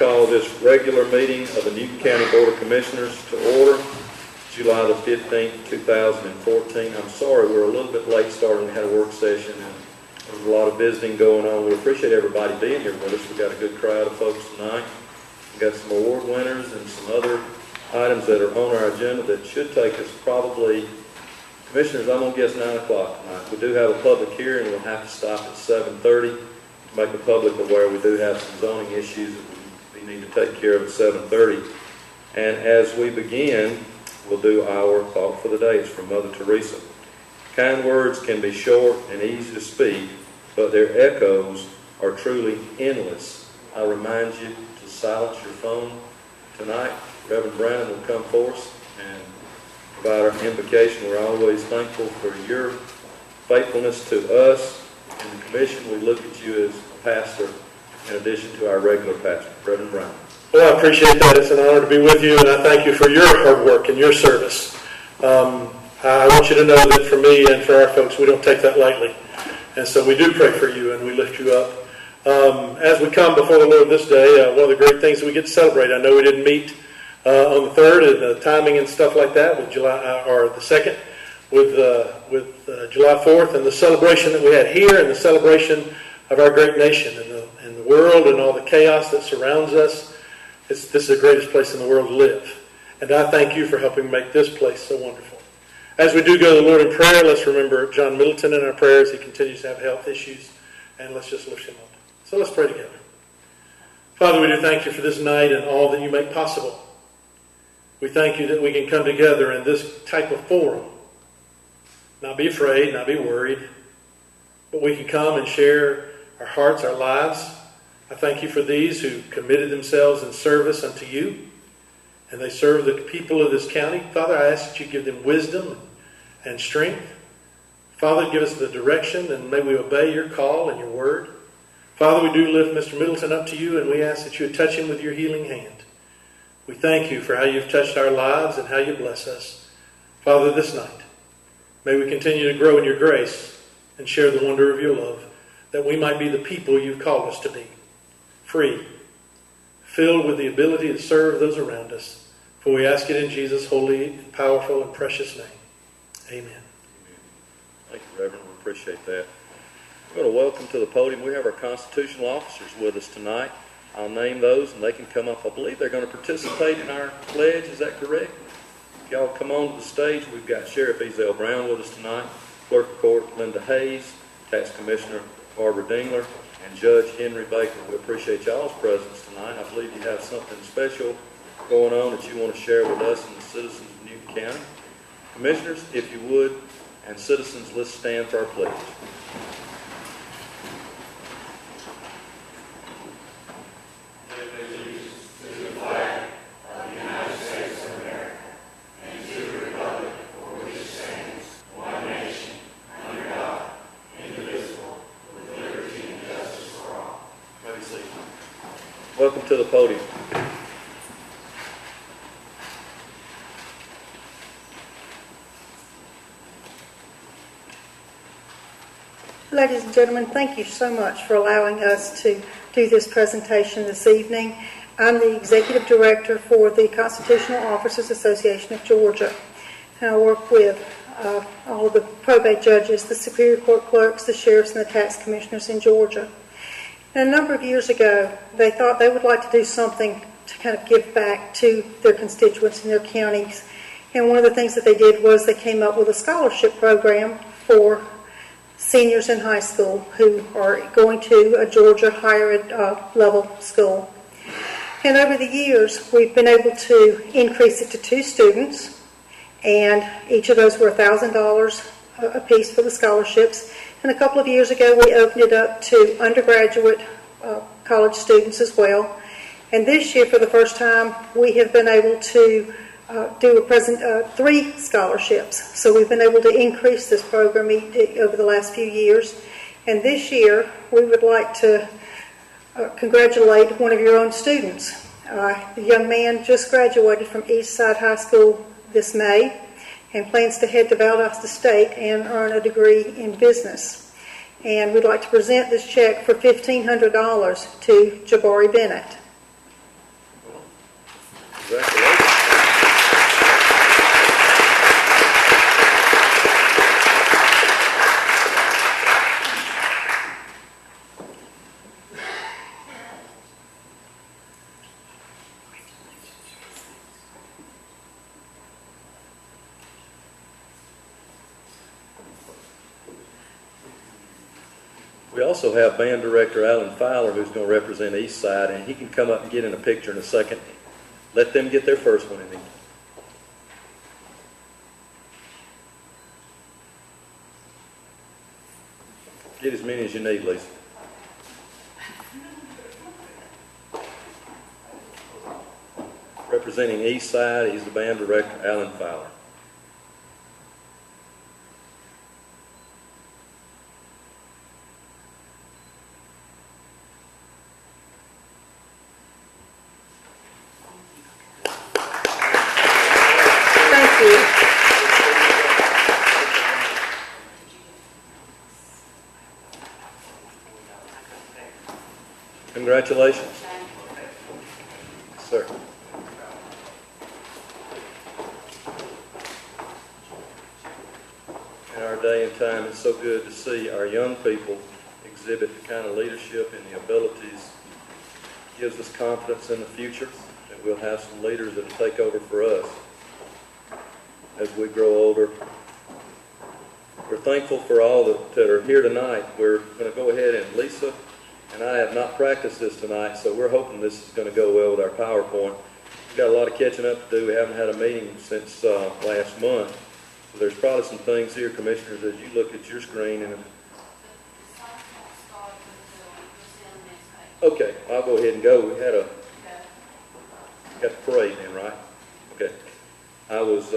Call this regular meeting of the Newton County Board of Commissioners to order, July the 15th, 2014. I'm sorry we're a little bit late starting. We had a work session and there was a lot of visiting going on. We appreciate everybody being here with us. We've got a good crowd of folks tonight. We've got some award winners and some other items that are on our agenda that should take us probably, Commissioners, I'm going to guess 9 o'clock tonight. We do have a public hearing. We'll have to stop at 7:30 to make the public aware we do have some zoning issues that we need to take care of at 7:30. And as we begin, we'll do our thought for the day. It's from Mother Teresa. Kind words can be short and easy to speak, but their echoes are truly endless. I remind you to silence your phone tonight. Reverend Brandon will come for us and provide our invocation. We're always thankful for your faithfulness to us. In the commission, we look at you as a pastor in addition to our regular pastor, Reverend Brandon. Well, I appreciate that. It's an honor to be with you, and I thank you for your hard work and your service. I want you to know that for me and for our folks, we don't take that lightly. And so we do pray for you and we lift you up. As we come before the Lord this day, one of the great things that we get to celebrate, I know we didn't meet on the 3rd and the timing and stuff like that with July, or the 2nd with July 4th and the celebration that we had here and the celebration of our great nation and the world and all the chaos that surrounds us. This is the greatest place in the world to live. And I thank you for helping make this place so wonderful. As we do go to the Lord in prayer, let's remember John Middleton in our prayers. He continues to have health issues, and let's just lift him up. So let's pray together. Father, we do thank you for this night and all that you make possible. We thank you that we can come together in this type of forum, not be afraid, not be worried, but we can come and share our hearts, our lives. I thank you for these who committed themselves in service unto you. and they serve the people of this county. Father, I ask that you give them wisdom and strength. Father, give us the direction, and may we obey your call and your word. Father, we do lift Mr. Middleton up to you, and we ask that you would touch him with your healing hand. We thank you for how you've touched our lives and how you bless us. Father, this night, may we continue to grow in your grace and share the wonder of your love, that we might be the people you've called us to be, free, filled with the ability to serve those around us. For we ask it in Jesus' holy, powerful, and precious name. Amen. Thank you, Reverend. We appreciate that. We're going to welcome to the podium. We have our constitutional officers with us tonight. I'll name those, and they can come up. I believe they're going to participate in our pledge. Is that correct? If y'all come on to the stage, we've got Sheriff Ezell Brown with us tonight, Clerk of Court Linda Hayes, Tax Commissioner Barbara Dingler, and Judge Henry Baker. We appreciate y'all's presence tonight. I believe you have something special going on that you want to share with us and the citizens of Newton County. Commissioners, if you would, and citizens, let's stand for our pledge. Welcome to the podium. Ladies and gentlemen, thank you so much for allowing us to do this presentation this evening. I'm the Executive Director for the Constitutional Officers Association of Georgia. And I work with all of the probate judges, the Superior Court clerks, the sheriffs, and the tax commissioners in Georgia. And a number of years ago, they thought they would like to do something to kind of give back to their constituents in their counties. And one of the things that they did was they came up with a scholarship program for seniors in high school who are going to a Georgia higher ed level school. And over the years, we've been able to increase it to 2 students, and each of those were $1,000 a piece for the scholarships. And a couple of years ago, we opened it up to undergraduate college students as well. And this year, for the first time, we have been able to do 3 scholarships. So we've been able to increase this program over the last few years. And this year, we would like to congratulate one of your own students. The young man just graduated from Eastside High School this May and plans to head to Valdosta State and earn a degree in business. And we'd like to present this check for $1,500 to Jabari Bennett. Congratulations. We also have band director Alan Fowler, who's going to represent Eastside, and he can come up and get in a picture in a second. Let them get their first one in there. Get as many as you need, Lisa. Representing Eastside, he's the band director, Alan Fowler. Congratulations. Sir. In our day and time, it's so good to see our young people exhibit the kind of leadership and the abilities. It gives us confidence in the future that we'll have some leaders that will take over for us as we grow older. We're thankful for all that are here tonight. We're going to go ahead, and Lisa and I have not practiced this tonight, so we're hoping this is going to go well with our PowerPoint. We've got a lot of catching up to do. We haven't had a meeting since last month. So there's probably some things here, Commissioners, as you look at your screen. Okay, I'll go ahead and go. We got the parade then, right? I was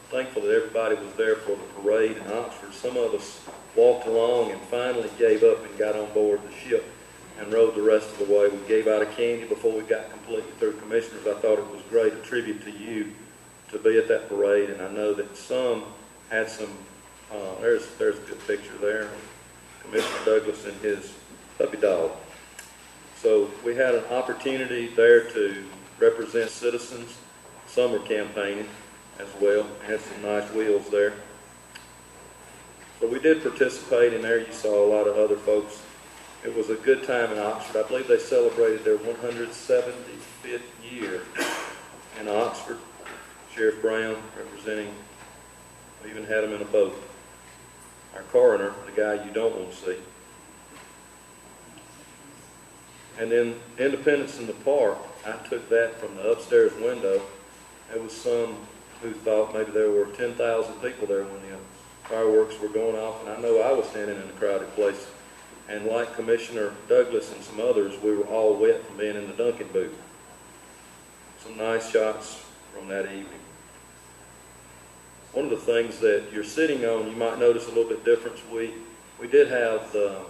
thankful that everybody was there for the parade in Oxford. Some of us walked along and finally gave up and got on board the ship and rode the rest of the way. We gave out a candy before we got completely through. Commissioners, I thought it was great, a tribute to you to be at that parade, and I know that some had some, there's a good picture there, Commissioner Douglas and his puppy dog. So we had an opportunity there to represent citizens. Some were campaigning as well, had some nice wheels there. So we did participate in there. You saw a lot of other folks. It was a good time in Oxford. I believe they celebrated their 175th year in Oxford. Sheriff Brown representing, we even had him in a boat. Our coroner, the guy you don't want to see. And then Independence in the Park, I took that from the upstairs window. There was some who thought maybe there were 10,000 people there when the fireworks were going off, and I know I was standing in a crowded place. And like Commissioner Douglas and some others, we were all wet from being in the Duncan booth. Some nice shots from that evening. One of the things that you're sitting on, you might notice a little bit difference. We did have the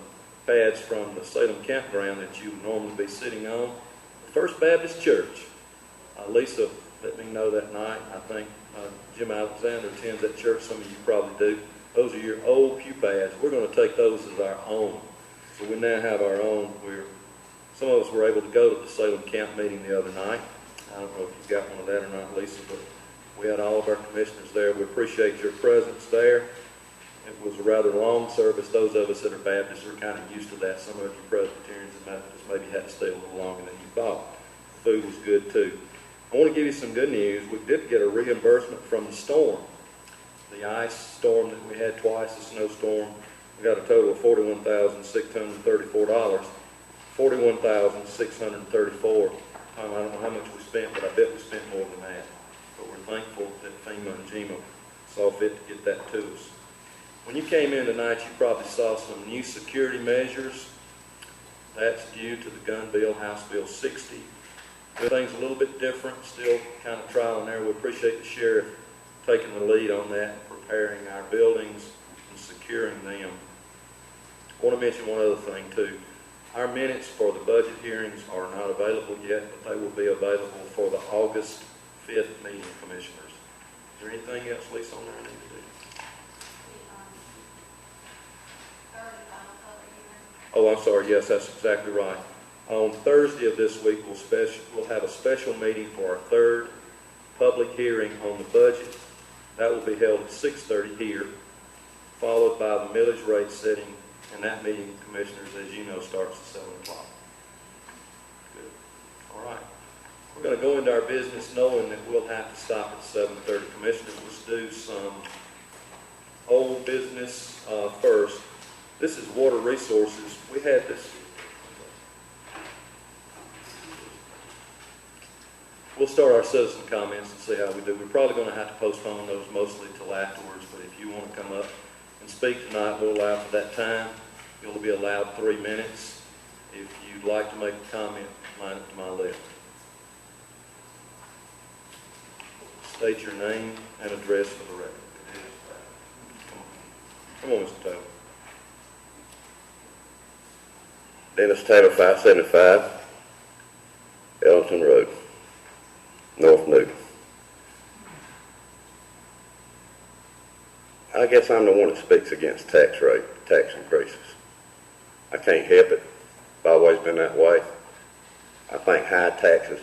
pads from the Salem campground that you would normally be sitting on. The First Baptist Church. Lisa let me know that night. I think Jim Alexander attends that church. Some of you probably do. Those are your old pew pads. We're going to take those as our own. So we now have our own. Some of us were able to go to the Salem camp meeting the other night. I don't know if you got one of that or not, Lisa, but we had all of our commissioners there. We appreciate your presence there. It was a rather long service. Those of us that are Baptists are kind of used to that. Some of you Presbyterians and Methodists maybe had to stay a little longer than you thought. The food was good too. I want to give you some good news. We did get a reimbursement from the storm. The ice storm that we had twice, the snowstorm. We got a total of $41,634. $41,634. I don't know how much we spent, but I bet we spent more than that. But we're thankful that FEMA and GEMA saw fit to get that to us. When you came in tonight, you probably saw some new security measures. That's due to the gun bill, House Bill 60. Things a little bit different, still kind of trial and error. We appreciate the sheriff taking the lead on that, preparing our buildings and securing them. I want to mention one other thing too. Our minutes for the budget hearings are not available yet, but they will be available for the August 5th meeting, Commissioners. Is there anything else, Lisa, on there I need to do? Oh, I'm sorry. Yes, that's exactly right. On Thursday of this week, we'll have a special meeting for our third public hearing on the budget. That will be held at 6:30 here, followed by the millage rate setting, and that meeting, Commissioners, as you know, starts at 7 o'clock. Good. All right. We're going to go into our business knowing that we'll have to stop at 7:30. Commissioners, let's do some old business first. This is water resources. We had this. We'll start our citizen comments and see how we do. We're probably going to have to postpone those mostly till afterwards, but if you want to come up and speak tonight, we'll allow for that time. You'll be allowed 3 minutes. If you'd like to make a comment, line up to my left. State your name and address for the record. Come on, Mr. Taylor. Dennis Taylor, 575, Ellington Road, North Newton. I guess I'm the one that speaks against tax increases. I can't help it. It's always been that way. I think high taxes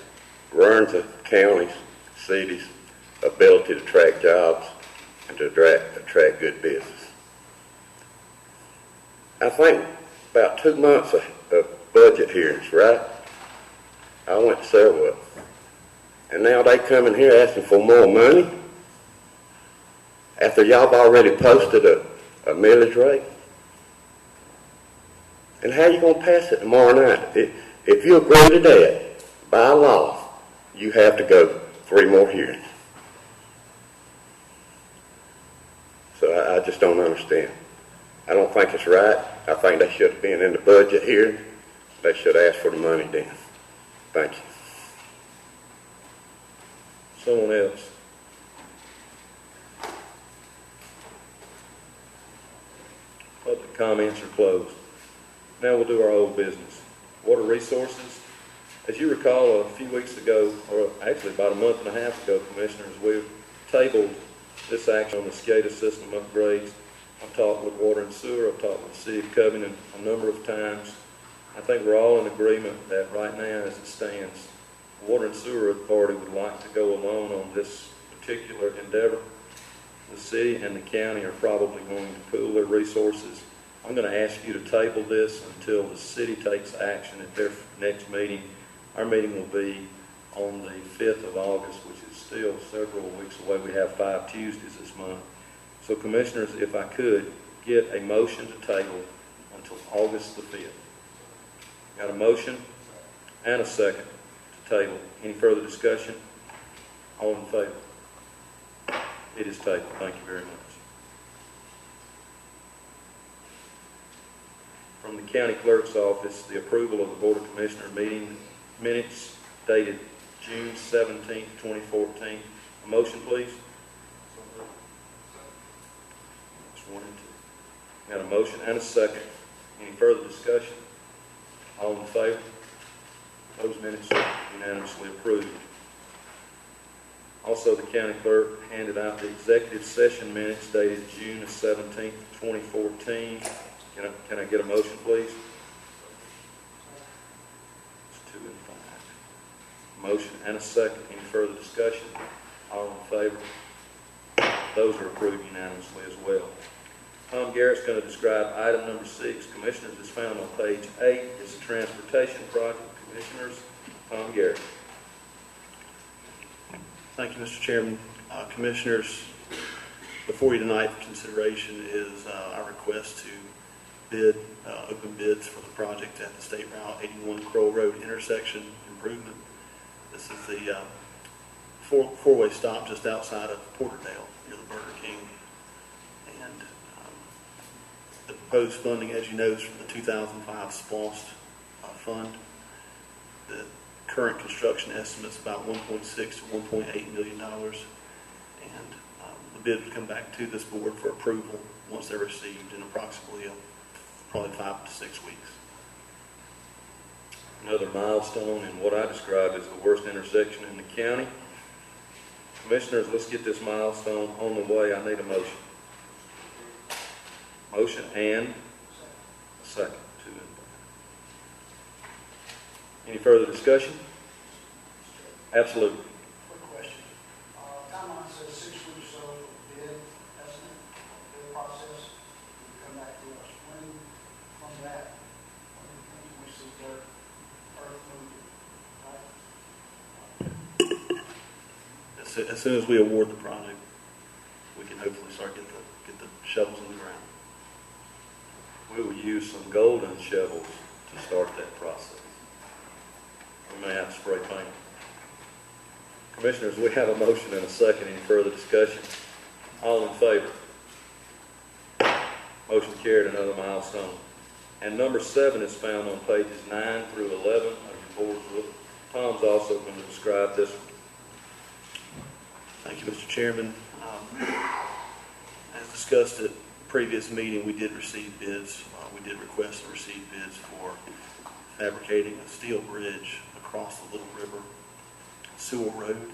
ruins the counties, cities' ability to attract jobs and to attract good business. I think about 2 months of budget hearings, right? I went to several of them. And now they come in here asking for more money after y'all have already posted a millage rate. And how are you going to pass it tomorrow night? If you agree to that, by law, you have to go 3 more hearings. So I just don't understand. I don't think it's right. I think they should have been in the budget hearing. They should ask for the money then. Thank you. Someone else. comments are closed. Now we'll do our old business. Water resources. As you recall, a few weeks ago, or actually about a month and a half ago, Commissioners, we tabled this action on the SCADA system upgrades. I've talked with Water and Sewer. I've talked with the City of Covington a number of times. I think we're all in agreement that right now, as it stands, the Water and Sewer Authority would like to go alone on this particular endeavor. The city and the county are probably going to pool their resources. I'm going to ask you to table this until the city takes action at their next meeting. Our meeting will be on the 5th of August, which is still several weeks away. We have 5 Tuesdays this month. So, Commissioners, if I could get a motion to table until August the 5th. Got a motion and a second to table. Any further discussion? All in favor? It is tabled. Thank you very much. From the County Clerk's Office, the approval of the Board of Commissioner meeting minutes dated June 17, 2014. A motion, please. That's 1 and 2. Got a motion and a second. Any further discussion? All in favor? Those minutes are unanimously approved. Also, the County Clerk handed out the executive session minutes dated June 17, 2014. Can I get a motion, please? It's 2 and 5. Motion and a second. Any further discussion? All in favor? Those are approved unanimously as well. Tom Garrett's going to describe item number 6. Commissioners, is found on page 8. It's a transportation project. Commissioners, Tom Garrett. Thank you, Mr. Chairman. Commissioners, before you tonight for consideration is our request to bid, open bids for the project at the State Route 81 Kroll Road intersection improvement. This is the four-way stop just outside of Porterdale near the Burger King. And the proposed funding, as you know, is from the 2005 SPLOST fund. The current construction estimate's about $1.6 to $1.8 million, and the bid would come back to this board for approval once they're received in approximately probably 5 to 6 weeks. Another milestone in what I describe as the worst intersection in the county. Commissioners, let's get this milestone on the way. I need a motion. Motion and a second. 2 and 5. Any further discussion? Absolutely. Quick question. Timeline says 6 weeks or so bid estimate, bid process, will come back to us. When from that, when can we see dirt, earth moving, right? As soon as we award the project, we can hopefully start get the shovels in the ground. We will use some golden shovels to start that process. We may have to spray paint. Commissioners, we have a motion and a second. Any further discussion? All in favor? Motion carried, another milestone. And number 7 is found on pages 9 through 11 of your board's book. Tom's also going to describe this one. Thank you, Mr. Chairman. As discussed at the previous meeting, we did receive bids. We did request to receive bids for fabricating a steel bridge across the Little River Sewell Road.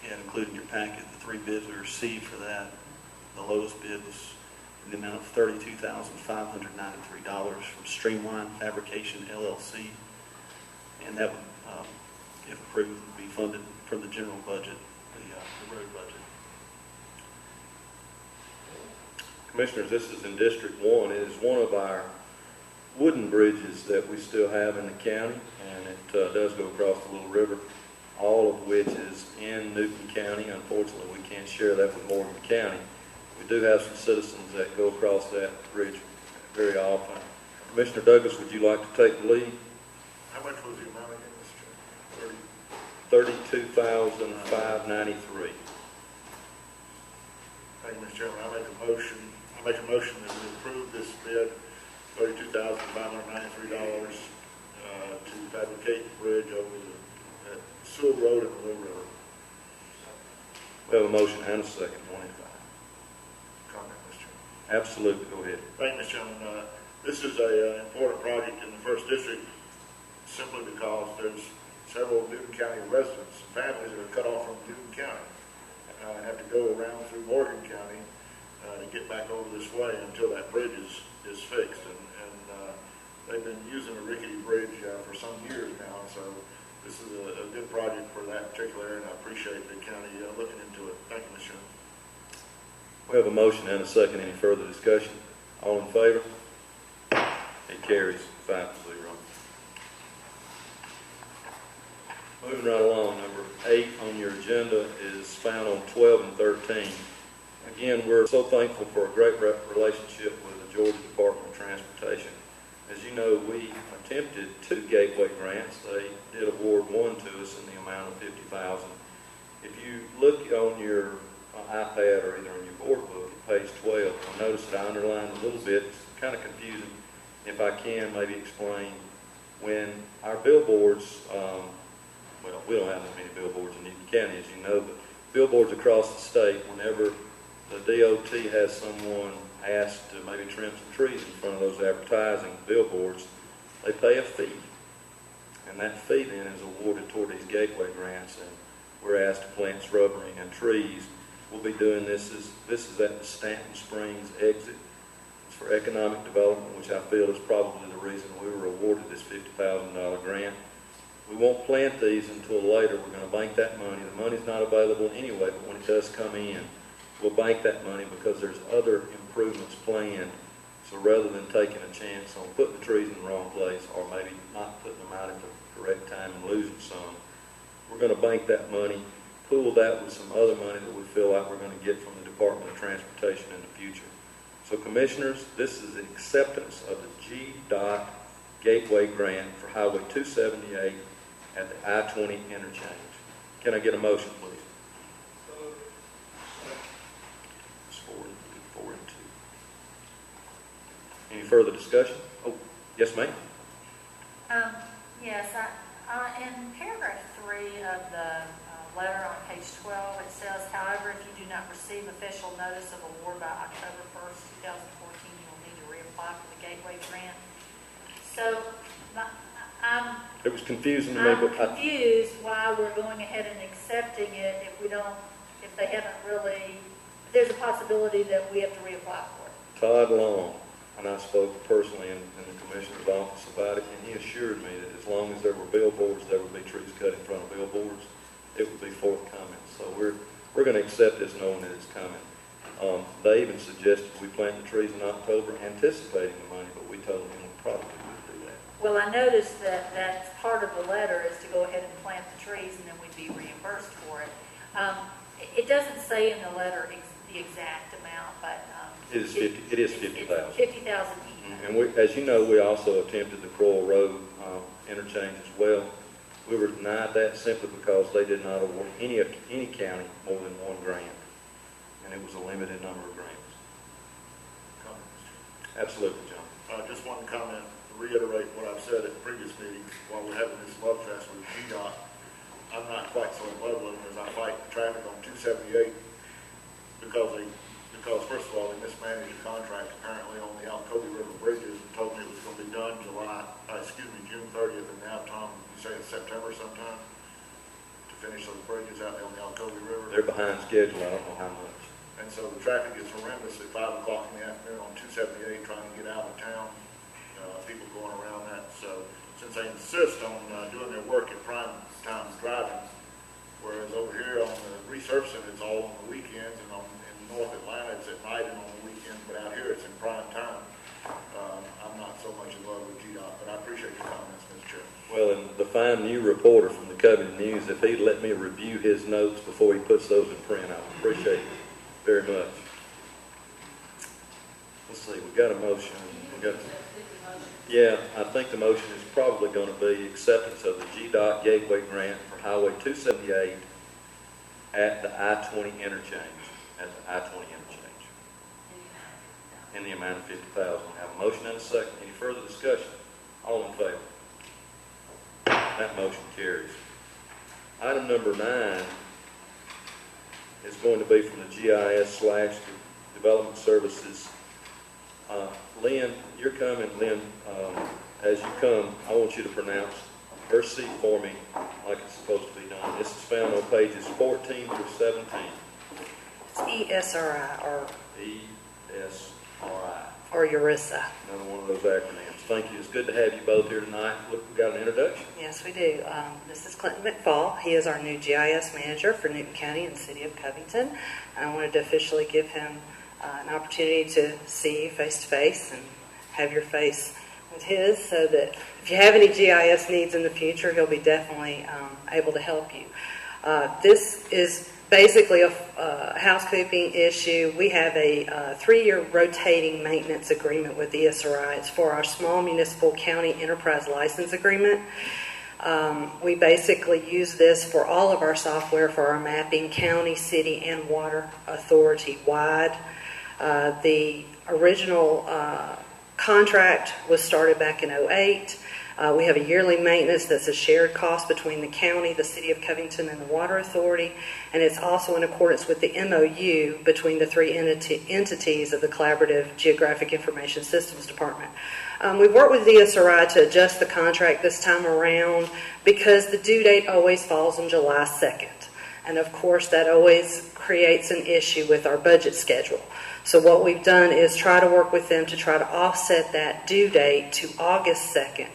And including your packet, the 3 bids we received for that, the lowest bid was in the amount of $32,593 from Streamline Fabrication LLC, and that would, if approved, would be funded from the general budget, the road budget. Commissioners, this is in District 1. It is one of our wooden bridges that we still have in the county, and it does go across the Little River, all of which is in Newton County. Unfortunately, we can't share that with Morgan County. We do have some citizens that go across that bridge very often. Commissioner Douglas, would you like to take the lead? How much was the amount again, Mr. Chairman? $32,593. Thank you, Mr. Chairman. I make a motion that we approve this bid, $32,593 to fabricate the bridge over the Sewell Road and the Little River. We have a motion and a second. 1 and 5. Comment, Mr. Chairman. Absolutely, go ahead. Thank you, Mr. Chairman. This is an important project in the first district simply because there's several Newton County residents and families that are cut off from Newton County and have to go around through Morgan County to get back over this way until that bridge is fixed. And they've been using a rickety bridge for some years now, so this is a good project for that particular area, and I appreciate the county looking into it. Thank you, Mr. Chairman. We have a motion and a second. Any further discussion? All in favor? It carries 5-0. Moving right along, number 8 on your agenda is found on 12 and 13. Again, we're so thankful for a great relationship with the Georgia Department of Transportation. As you know, we attempted 2 gateway grants. They did award one to us in the amount of $50,000. If you look on your iPad or either on your board book at page 12, you'll notice that I underlined a little bit. It's kind of confusing. If I can maybe explain, when our billboards, well, we don't have as many billboards in Newton County as you know, but billboards across the state, whenever the DOT has someone asked to maybe trim some trees in front of those advertising billboards, they pay a fee. And that fee then is awarded toward these gateway grants, and we're asked to plant shrubbery and trees. We'll be doing this is at the Stanton Springs exit. It's for economic development, which I feel is probably the reason we were awarded this $50,000 grant. We won't plant these until later. We're going to bank that money. The money's not available anyway, but when it does come in, we'll bank that money because there's other improvements planned. So rather than taking a chance on putting the trees in the wrong place or maybe not putting them out at the correct time and losing some, we're going to bank that money, pool that with some other money that we feel like we're going to get from the Department of Transportation in the future. So commissioners, this is an acceptance of the GDOT Gateway Grant for Highway 278 at the I-20 interchange. Can I get a motion, please? It's 4 and 2. Any further discussion? Oh, yes, ma'am. Yes, in paragraph 3 of the letter on page 12, it says, however, if you do not receive official notice of award by October 1st, 2014, you will need to reapply for the Gateway Grant. So, It was confusing to me, I'm but confused why we're going ahead and accepting it if they haven't really, there's a possibility that we have to reapply for it. Todd Long and I spoke personally in the commissioner's office about it, and he assured me that as long as there were billboards, there would be trees cut in front of billboards. It would be forthcoming. So we're going to accept this knowing that it's coming. They even suggested we plant the trees in October, anticipating the money, but we told him we probably wouldn't do that. Well, I noticed that that's part of the letter is to go ahead and plant the trees and then we'd be reimbursed for it. It doesn't say in the letter the exact amount, but It is $50,000. $50,000 each. And we, as you know, we also attempted the Crowell Road interchange as well. We were denied that simply because they did not award any county more than one grant, and it was a limited number of grants. Comment, Mr. Chairman. Absolutely, John. Just one comment to reiterate what I've said at previous meetings while we're having this love fest with GDOT. I'm not quite so in love with them as I fight the traffic on 278 because first of all, they mismanaged the contract apparently on the Alcobey River bridges and told me it was going to be done June 30th, and now, Tom, you say it's September sometime to finish those bridges out there on the Alcobey River? They're behind schedule. I don't know how much. And so the traffic is horrendous at 5 o'clock in the afternoon on 278 trying to get out of town. People going around that. So since they insist on doing their work at prime time driving, whereas over here on the resurfacing it's all on the weekends, and in North Atlanta it's at night and on the weekends, but out here it's in prime time. I'm not so much in love with GDOT, but I appreciate your comments, Mr. Chairman. Well, and the fine new reporter from the Covington News, if he'd let me review his notes before he puts those in print, I would appreciate it very much. Let's see, we got a motion. Yeah, I think the motion is probably going to be acceptance of the GDOT Gateway Grant for Highway 278 at the I-20 interchange. In the amount of $50,000. Have a motion and a second. Any further discussion? All in favor? That motion carries. Item number 9 is going to be from the GIS/Development Services Lynn, you're coming. Lynn, as you come, I want you to pronounce her seat for me like it's supposed to be done. This is found on pages 14 through 17. It's ESRI ESRI. or ERISA. Another one of those acronyms. Thank you. It's good to have you both here tonight. Look, we've got an introduction. Yes, we do. This is Clinton McFall. He is our new GIS manager for Newton County and the City of Covington. And I wanted to officially give him an opportunity to see you face to face and have your face with his, so that if you have any GIS needs in the future, he'll be definitely able to help you. This is basically a housekeeping issue. We have a 3-year rotating maintenance agreement with ESRI. It's for our small municipal county enterprise license agreement. We basically use this for all of our software for our mapping, county, city, and water authority wide. The original contract was started back in 2008. We have a yearly maintenance that's a shared cost between the county, the City of Covington, and the Water Authority, and it's also in accordance with the MOU between the three entities of the Collaborative Geographic Information Systems Department. We've worked with ESRI to adjust the contract this time around because the due date always falls on July 2nd. And of course, that always creates an issue with our budget schedule. So what we've done is try to work with them to try to offset that due date to August 2nd.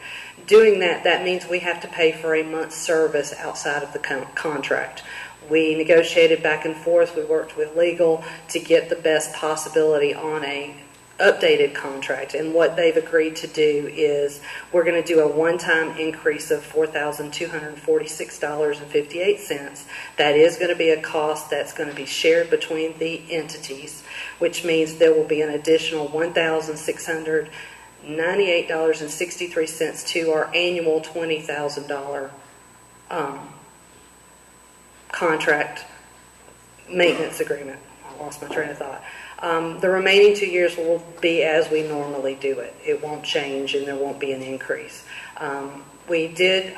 Doing that, that means we have to pay for a month's service outside of the contract. We negotiated back and forth. We worked with legal to get the best possibility on a updated contract, and what they've agreed to do is we're going to do a one-time increase of $4,246.58. That is going to be a cost that's going to be shared between the entities, which means there will be an additional $1,698.63 to our annual $20,000 contract maintenance agreement. I lost my train of thought. The remaining 2 years will be as we normally do it. It won't change, and there won't be an increase. We did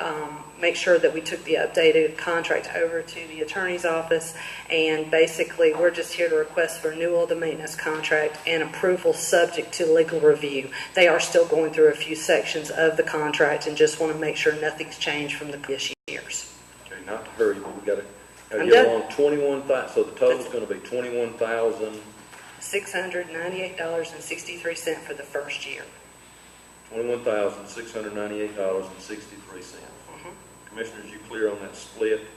make sure that we took the updated contract over to the attorney's office, and basically we're just here to request renewal of the maintenance contract and approval subject to legal review. They are still going through a few sections of the contract and just want to make sure nothing's changed from the previous years. Okay, not to hurry, but we got to I'm get done. along 21,000. So the total's going to be 21,000. $698.63 for the first year. $21,698.63. Commissioners, you clear on that split? It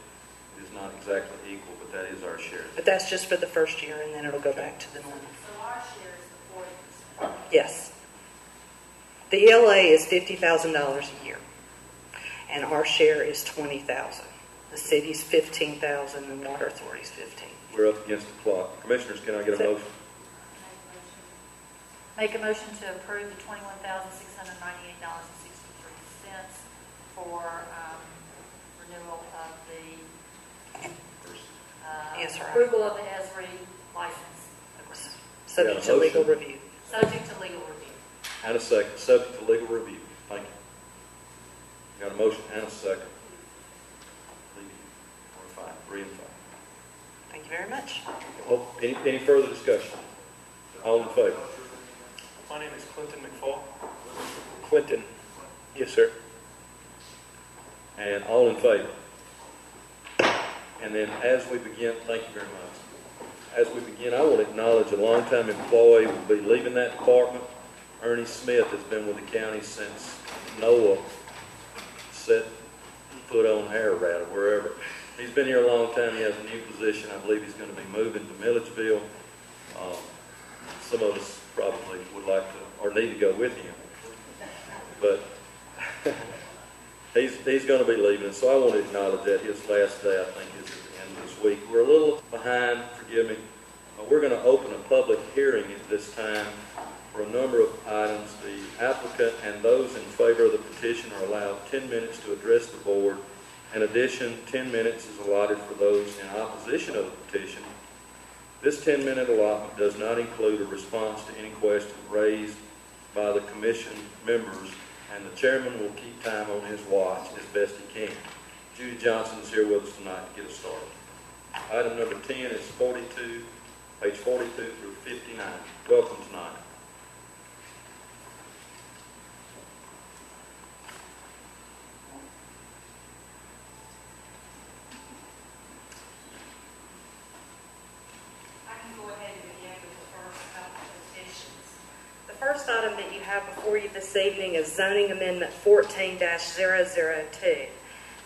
is not exactly equal, but that is our share. But that's just for the first year, and then it'll go back to the normal. So our share is the 40%. Yes. The ELA is $50,000 a year, and our share is $20,000. The city's $15,000, and the water authority's $15,000. We're up against the clock. Commissioners, can I get a motion? Make a motion to approve the $21,698.63 for renewal of the Yes, right. approval of the ESRI license, Subject Yeah, to legal motion. review. subject to legal review. And a second, subject to legal review. Thank you. Got a motion and a second. We're fine, 3 and 5. Thank you very much. Oh, any further discussion? All in favor? My name is Clinton McFall. Clinton. Yes, sir. And all in favor? And then as we begin, thank you very much. As we begin, I want to acknowledge a longtime employee who will be leaving that department. Ernie Smith has been with the county since Noah set foot on Ararat or wherever. He's been here a long time. He has a new position. I believe he's going to be moving to Milledgeville. Some of us probably would like to or need to go with him. But he's going to be leaving. So I want to acknowledge that his last day, I think, is at the end of this week. We're a little behind, forgive me. We're going to open a public hearing at this time for a number of items. The applicant and those in favor of the petition are allowed 10 minutes to address the board. In addition, 10 minutes is allotted for those in opposition of the petition. This 10-minute allotment does not include a response to any question raised by the commission members, and the chairman will keep time on his watch as best he can. Judy Johnson is here with us tonight to get us started. Item number 10 is 42, page 42 through 59. Welcome tonight. can go ahead and begin with the first couple of petitions. The first item that you have before you this evening is zoning amendment 14-002.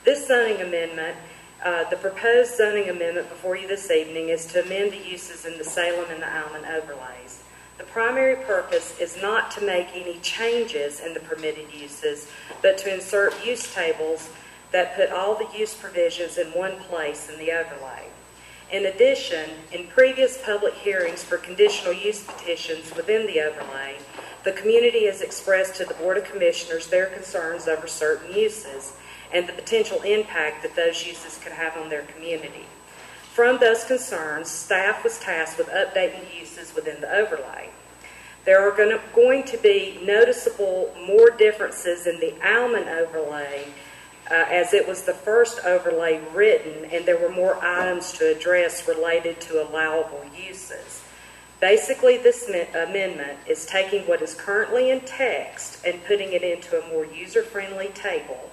This zoning amendment, the proposed zoning amendment before you this evening is to amend the uses in the Salem and the Alman overlays. The primary purpose is not to make any changes in the permitted uses, but to insert use tables that put all the use provisions in one place in the overlay. In addition, in previous public hearings for conditional use petitions within the overlay, the community has expressed to the Board of Commissioners their concerns over certain uses and the potential impact that those uses could have on their community. From those concerns, staff was tasked with updating uses within the overlay. There are going to be noticeable more differences in the Alman overlay as it was the first overlay written, and there were more items to address related to allowable uses. Basically, this amendment is taking what is currently in text and putting it into a more user-friendly table.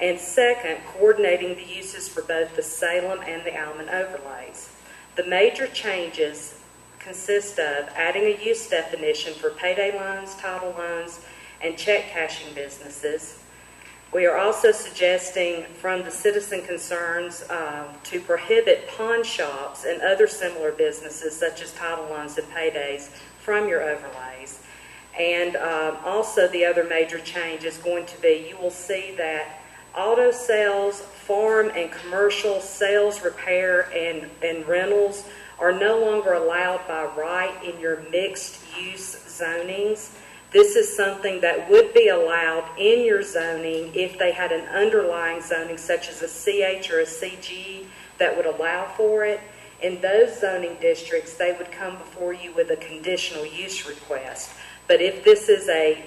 And second, coordinating the uses for both the Salem and the Alman overlays. The major changes consist of adding a use definition for payday loans, title loans, and check cashing businesses. We are also suggesting from the citizen concerns to prohibit pawn shops and other similar businesses such as title loans and paydays from your overlays. And also the other major change is going to be, you will see that auto sales, farm and commercial sales, repair, and rentals are no longer allowed by right in your mixed-use zonings. This is something that would be allowed in your zoning if they had an underlying zoning such as a CH or a CG that would allow for it. In those zoning districts, they would come before you with a conditional use request. But if this is a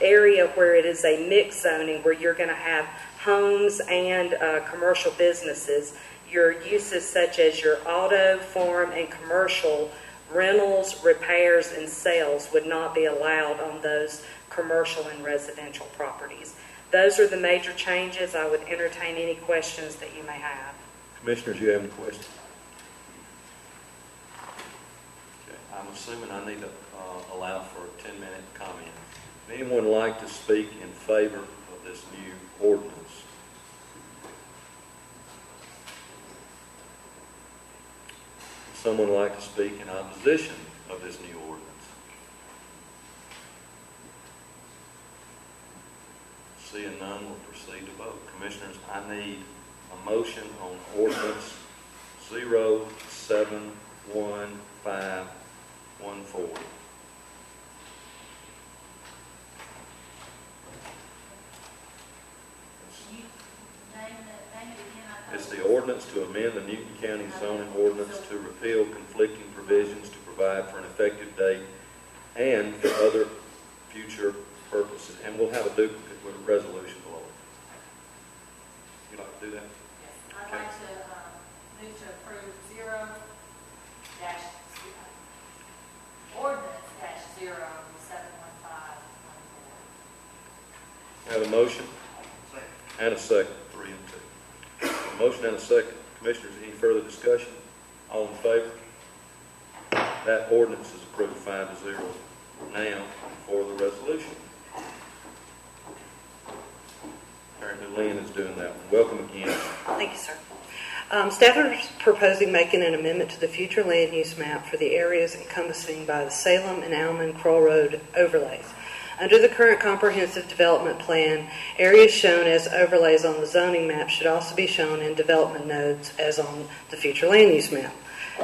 area where it is a mixed zoning where you're going to have homes and commercial businesses, your uses such as your auto, farm, and commercial rentals, repairs, and sales would not be allowed on those commercial and residential properties. Those are the major changes. I would entertain any questions that you may have. Commissioners, you have any questions? Okay. I'm assuming I need to allow for a 10-minute comment. Would anyone like to speak in favor of this new ordinance? Would someone like to speak in opposition of this new ordinance? Seeing none, we'll proceed to vote. Commissioners, I need a motion on ordinance 071514. It's the ordinance to amend the Newton County zoning ordinance to repeal conflicting provisions to provide for an effective date and for other future purposes. And we'll have a duplicate with a resolution below it. You'd like to do that? Yes, I'd like to move to approve ordinance -0-71514. Have a motion and a second, 3 and 2. A motion and a second. Commissioners, any further discussion? All in favor? That ordinance is approved 5-0. Now for the resolution. Apparently Lynn is doing that one. Welcome again. Thank you, sir. Staff is proposing making an amendment to the future land use map for the areas encompassing by the Salem and Alman Kroll Road overlays. Under the current comprehensive development plan, areas shown as overlays on the zoning map should also be shown in development nodes as on the future land use map.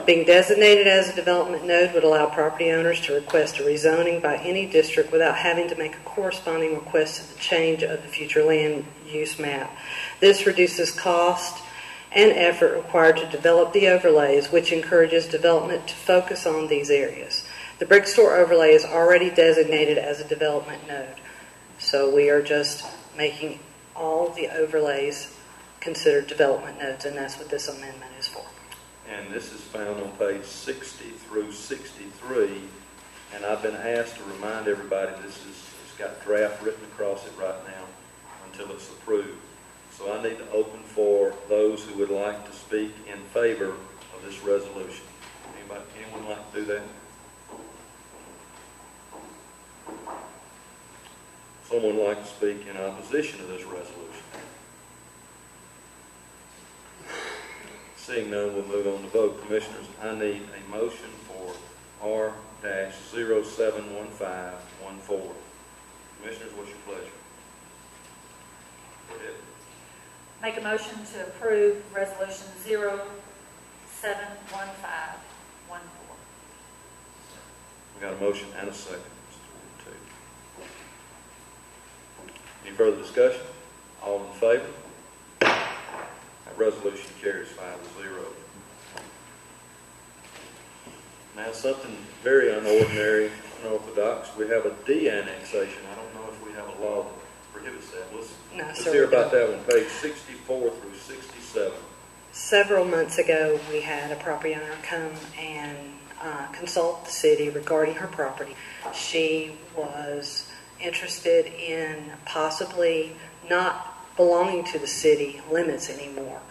Being designated as a development node would allow property owners to request a rezoning by any district without having to make a corresponding request to the change of the future land use map. This reduces cost and effort required to develop the overlays, which encourages development to focus on these areas. The brick store overlay is already designated as a development node, so we are just making all the overlays considered development nodes, and that's what this amendment is for. And this is found on page 60 through 63, and I've been asked to remind everybody it's got draft written across it right now until it's approved. So I need to open for those who would like to speak in favor of this resolution. Anyone like like to do that? Someone like to speak in opposition to this resolution? Seeing none, we'll move on to vote. Commissioners, I need a motion for R-071514. Commissioners, what's your pleasure? Go ahead. Make a motion to approve resolution 071514. We got a motion and a second. Mr. Ward, too. Any further discussion? All in favor? That resolution carries 5-0. Now, something very unordinary, unorthodox. We have a de-annexation. I don't know if we have a law that prohibits that. Let's sir, hear we about don't. that one, page 64 through 67. Several months ago, we had a property owner come and consult the city regarding her property. She was interested in possibly not belonging to the city limits anymore.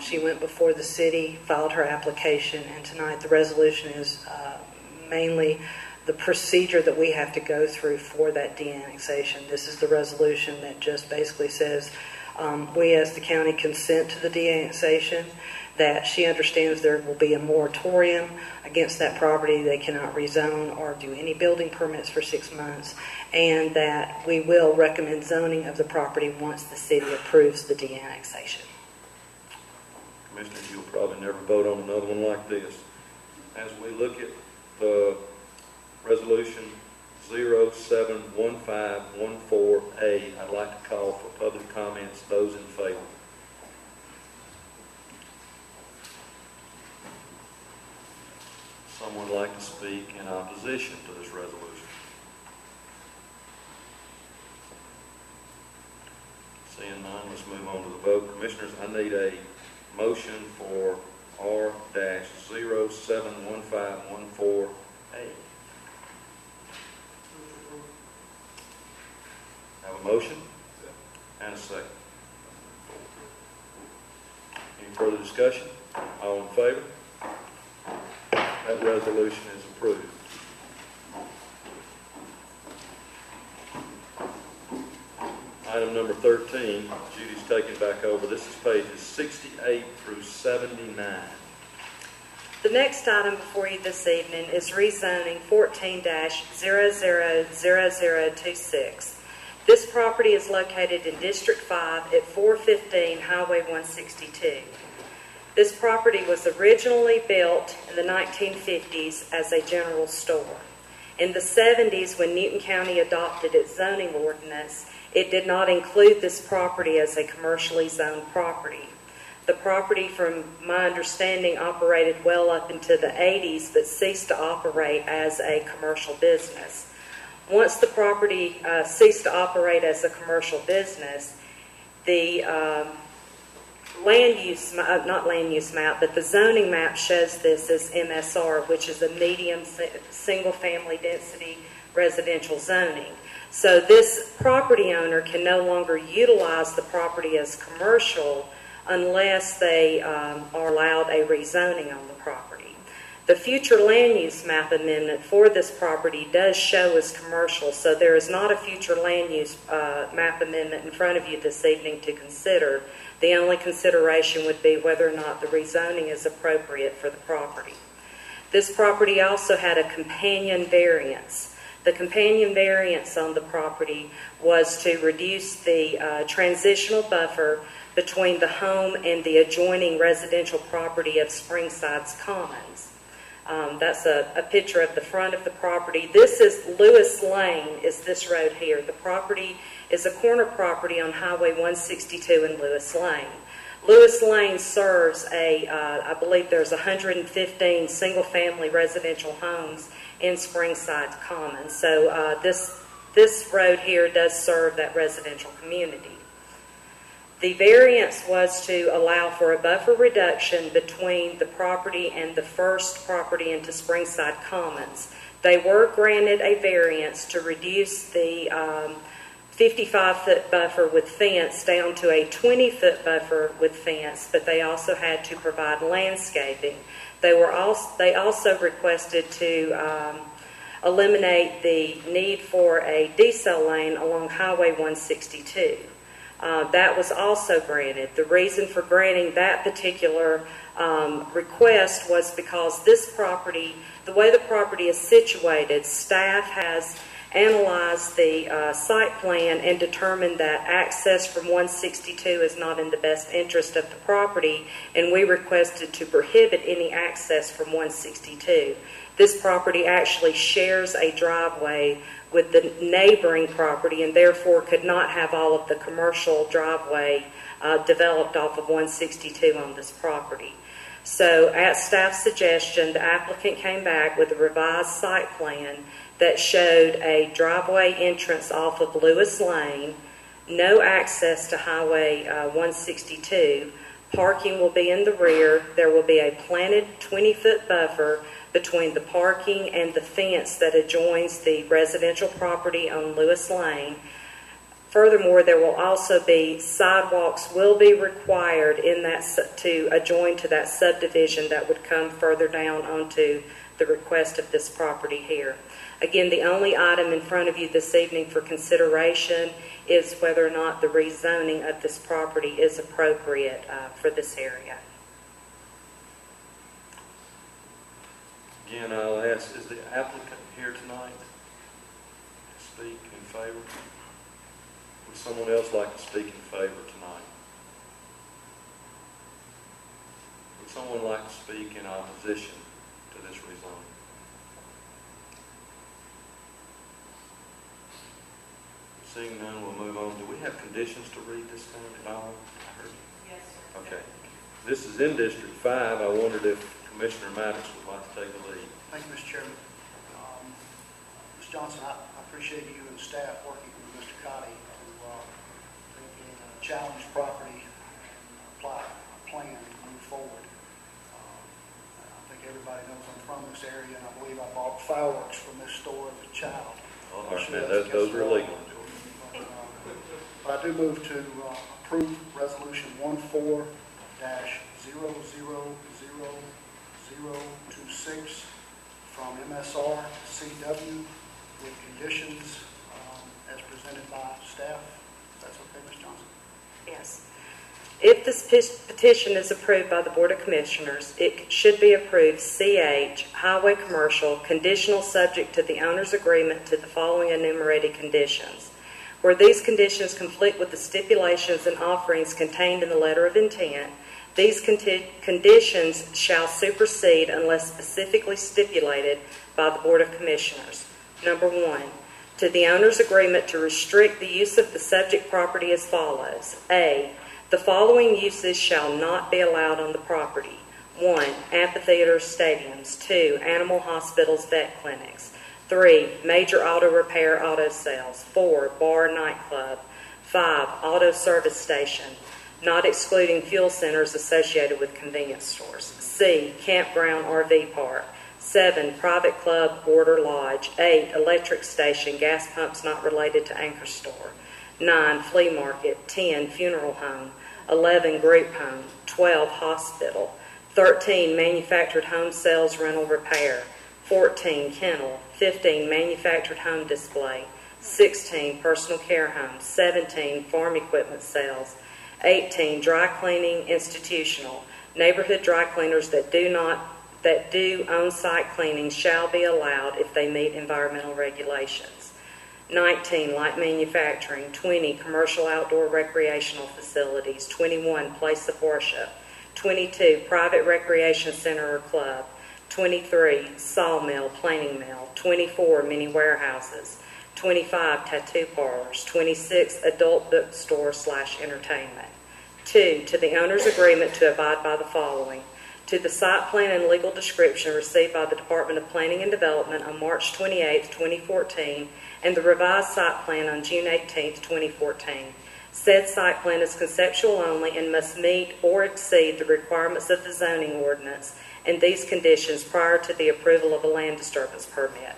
She went before the city, filed her application, and tonight the resolution is mainly the procedure that we have to go through for that de-annexation. This is the resolution that just basically says we as the county consent to the de-annexation, that she understands there will be a moratorium against that property. They cannot rezone or do any building permits for 6 months, and that we will recommend zoning of the property once the city approves the de-annexation. Commissioners, you'll probably never vote on another one like this. As we look at the resolution 071514A, I'd like to call for public comments. Those in favor? Someone like to speak in opposition to this resolution? Seeing none, let's move on to the vote. Commissioners, I need a motion for R-071514A. Have a motion and a second. Any further discussion? All in favor? That resolution is approved. Item number 13, Judy's taking back over. This is pages 68 through 79. The next item before you this evening is rezoning 14-000026. This property is located in District 5 at 415 Highway 162. This property was originally built in the 1950s as a general store. In the 70s, when Newton County adopted its zoning ordinance, it did not include this property as a commercially zoned property. The property, from my understanding, operated well up into the 80s, but ceased to operate as a commercial business. Once the property ceased to operate as a commercial business, the the zoning map shows this as MSR, which is a medium single-family density residential zoning. So this property owner can no longer utilize the property as commercial unless they are allowed a rezoning on the property. The future land use map amendment for this property does show as commercial, so there is not a future land use map amendment in front of you this evening to consider. The only consideration would be whether or not the rezoning is appropriate for the property. This property also had a companion variance. The companion variance on the property was to reduce the transitional buffer between the home and the adjoining residential property of Springside's Commons. That's a picture of the front of the property. This is Lewis Lane, is this road here. The property is a corner property on Highway 162 in Lewis Lane. Lewis Lane serves I believe there's 115 single-family residential homes in Springside's Commons. So this road here does serve that residential community. The variance was to allow for a buffer reduction between the property and the first property into Springside Commons. They were granted a variance to reduce the 55-foot buffer with fence down to a 20-foot buffer with fence, but they also had to provide landscaping. They also requested to eliminate the need for a decel lane along Highway 162. That was also granted. The reason for granting that particular request was because this property, the way the property is situated, staff has analyzed the site plan and determined that access from 162 is not in the best interest of the property, and we requested to prohibit any access from 162. This property actually shares a driveway with the neighboring property and therefore could not have all of the commercial driveway developed off of 162 on this property. So at staff's suggestion, the applicant came back with a revised site plan that showed a driveway entrance off of Lewis Lane, no access to Highway 162, parking will be in the rear, there will be a planted 20-foot buffer between the parking and the fence that adjoins the residential property on Lewis Lane. Furthermore, there will also be sidewalks will be required in that to adjoin to that subdivision that would come further down onto the request of this property here. Again, the only item in front of you this evening for consideration is whether or not the rezoning of this property is appropriate for this area. Again, I'll ask, is the applicant here tonight to speak in favor? Would someone else like to speak in favor tonight? Would someone like to speak in opposition to this rezoning? Seeing none, we'll move on. Do we have conditions to read this time at all? I heard you. Yes, sir. Okay. This is in District 5. I wondered if Commissioner Maddox would like to take the lead. Thank you, Mr. Chairman. Ms. Johnson, I appreciate you and staff working with Mr. Cotty to challenge property and apply a plan to move forward. I think everybody knows I'm from this area, and I believe I bought fireworks from this store as a child. Oh, man, those are illegal. But I do move to approve Resolution 14-000026 from MSR CW with conditions as presented by staff. If that's okay, Ms. Johnson? Yes. If this petition is approved by the Board of Commissioners, it should be approved CH, Highway Commercial, conditional subject to the owner's agreement to the following enumerated conditions. Where these conditions conflict with the stipulations and offerings contained in the letter of intent, these conditions shall supersede unless specifically stipulated by the Board of Commissioners. Number 1, to the owner's agreement to restrict the use of the subject property as follows. A, the following uses shall not be allowed on the property. 1, amphitheaters, stadiums. 2, animal hospitals, vet clinics. 3, major auto repair, auto sales. 4, bar, nightclub. 5, auto service station, not excluding fuel centers associated with convenience stores. C, campground, RV park. 7, private club, border lodge. 8, electric station, gas pumps not related to anchor store. 9, flea market. 10, funeral home. 11, group home. 12, hospital. 13, manufactured home sales, rental, repair. 14, kennel. 15, manufactured home display. 16, personal care home. 17, farm equipment sales. 18, dry cleaning, institutional. Neighborhood dry cleaners that do on-site cleaning shall be allowed if they meet environmental regulations. 19, light manufacturing. 20, commercial outdoor recreational facilities. 21, place of worship. 22, private recreation center or club. 23, sawmill, planing mill. 24, mini warehouses. 25, tattoo parlors. 26, adult bookstore / entertainment. 2, to the owner's agreement to abide by the following. To the site plan and legal description received by the Department of Planning and Development on March 28, 2014, and the revised site plan on June 18, 2014. Said site plan is conceptual only and must meet or exceed the requirements of the zoning ordinance and these conditions prior to the approval of a land disturbance permit.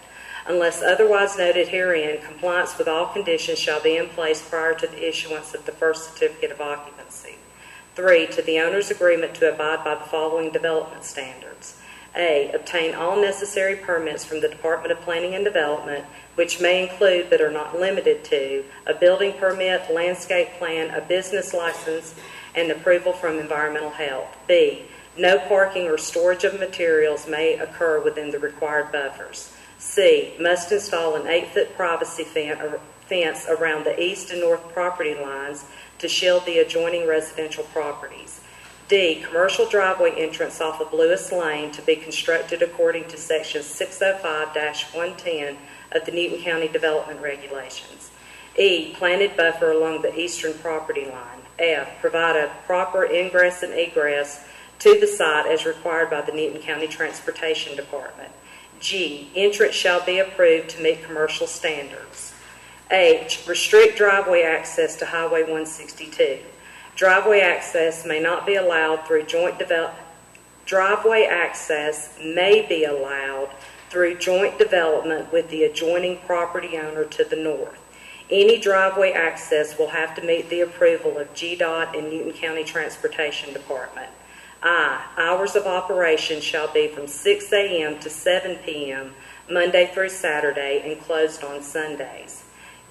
Unless otherwise noted herein, compliance with all conditions shall be in place prior to the issuance of the first certificate of occupancy. 3, to the owner's agreement to abide by the following development standards. A, obtain all necessary permits from the Department of Planning and Development, which may include but are not limited to a building permit, landscape plan, a business license, and approval from environmental health. B, no parking or storage of materials may occur within the required buffers. C, must install an 8-foot privacy fence around the east and north property lines to shield the adjoining residential properties. D, commercial driveway entrance off of Lewis Lane to be constructed according to Section 605-110 of the Newton County Development Regulations. E, planted buffer along the eastern property line. F, provide a proper ingress and egress to the site as required by the Newton County Transportation Department. G, entrance shall be approved to meet commercial standards. H, restrict driveway access to Highway 162. Driveway access may not be allowed through driveway access may be allowed through joint development with the adjoining property owner to the north. Any driveway access will have to meet the approval of GDOT and Newton County Transportation Department. I, hours of operation shall be from 6 a.m. to 7 p.m. Monday through Saturday and closed on Sundays.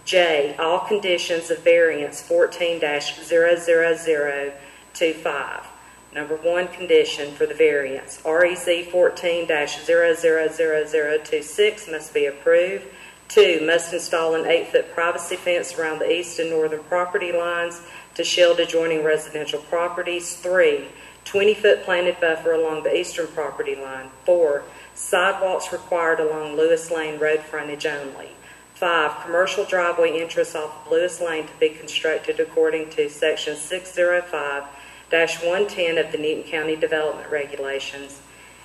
J, all conditions of variance 14-00025. Number 1 condition for the variance, REZ 14-00026 must be approved. 2, must install an 8-foot privacy fence around the east and northern property lines to shield adjoining residential properties. 3, 20-foot planted buffer along the eastern property line. 4, sidewalks required along Lewis Lane road frontage only. 5, commercial driveway entrance off of Lewis Lane to be constructed according to Section 605-110 of the Newton County Development Regulations.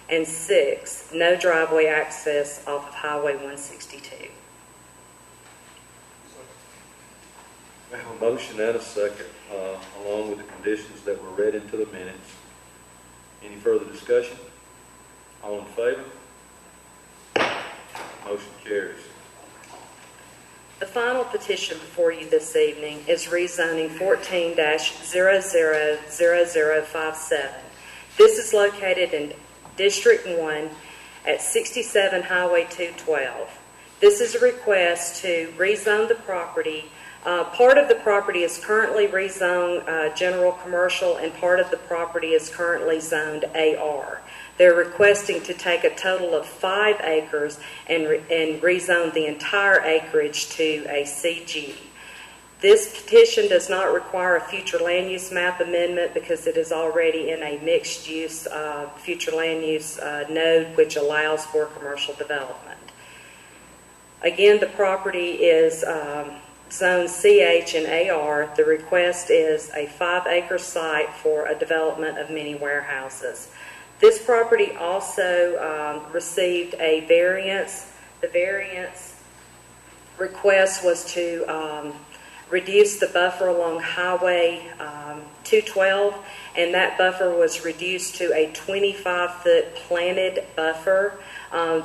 And 6, no driveway access off of Highway 162. We have a motion and a second, along with the conditions that were read into the minutes. Any further discussion? All in favor? Motion carries. The final petition before you this evening is rezoning 14-000057. This is located in District 1 at 67 Highway 212. This is a request to rezone the property. Part of the property is currently rezoned general commercial, and part of the property is currently zoned AR. They're requesting to take a total of 5 acres and rezone the entire acreage to a CG. This petition does not require a future land use map amendment because it is already in a mixed use future land use node, which allows for commercial development. Again, the property is zone CH and AR. The request is a 5-acre site for a development of many warehouses. This property also received a variance. The variance request was to reduce the buffer along Highway 212, and that buffer was reduced to a 25-foot planted buffer.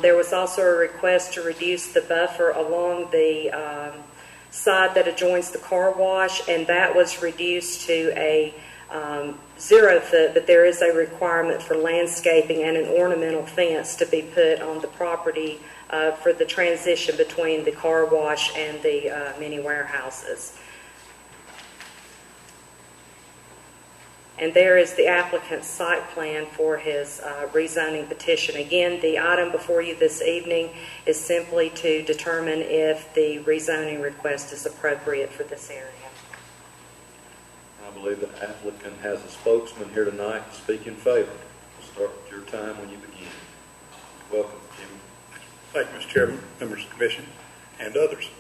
There was also a request to reduce the buffer along the side that adjoins the car wash, and that was reduced to a 0 foot, but there is a requirement for landscaping and an ornamental fence to be put on the property for the transition between the car wash and the mini warehouses. And there is the applicant's site plan for his rezoning petition. Again, the item before you this evening is simply to determine if the rezoning request is appropriate for this area. I believe the applicant has a spokesman here tonight to speak in favor. We'll start with your time when you begin. Welcome, Jimmy. Thank you, Mr. Chairman, members of the Commission, and others.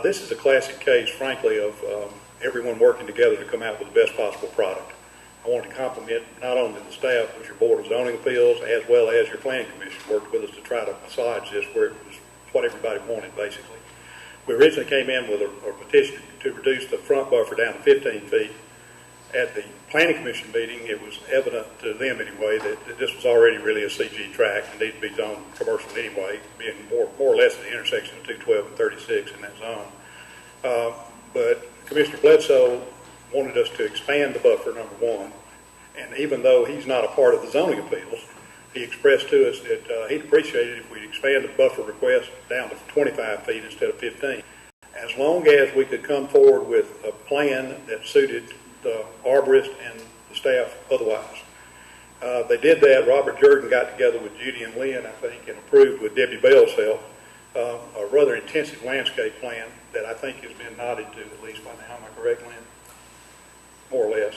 This is a classic case, frankly, of everyone working together to come out with the best possible product. I want to compliment not only the staff of your Board of Zoning Appeals as well as your Planning Commission worked with us to try to massage this where it was what everybody wanted, basically. We originally came in with a petition to reduce the front buffer down to 15 feet. At the Planning Commission meeting, it was evident to them anyway that this was already really a CG tract and needed to be zoned commercial anyway, being more or less at the intersection of 212 and 36 in that zone. But Commissioner Bledsoe wanted us to expand the buffer, number one, and even though he's not a part of the zoning appeals, he expressed to us that he'd appreciate it if we'd expand the buffer request down to 25 feet instead of 15. As long as we could come forward with a plan that suited the arborist and the staff otherwise. They did that. Robert Jordan got together with Judy and Lynn, I think, and approved with Debbie Bell's help a rather intensive landscape plan that I think has been nodded to at least by now. Am I correct, Lynn? More or less.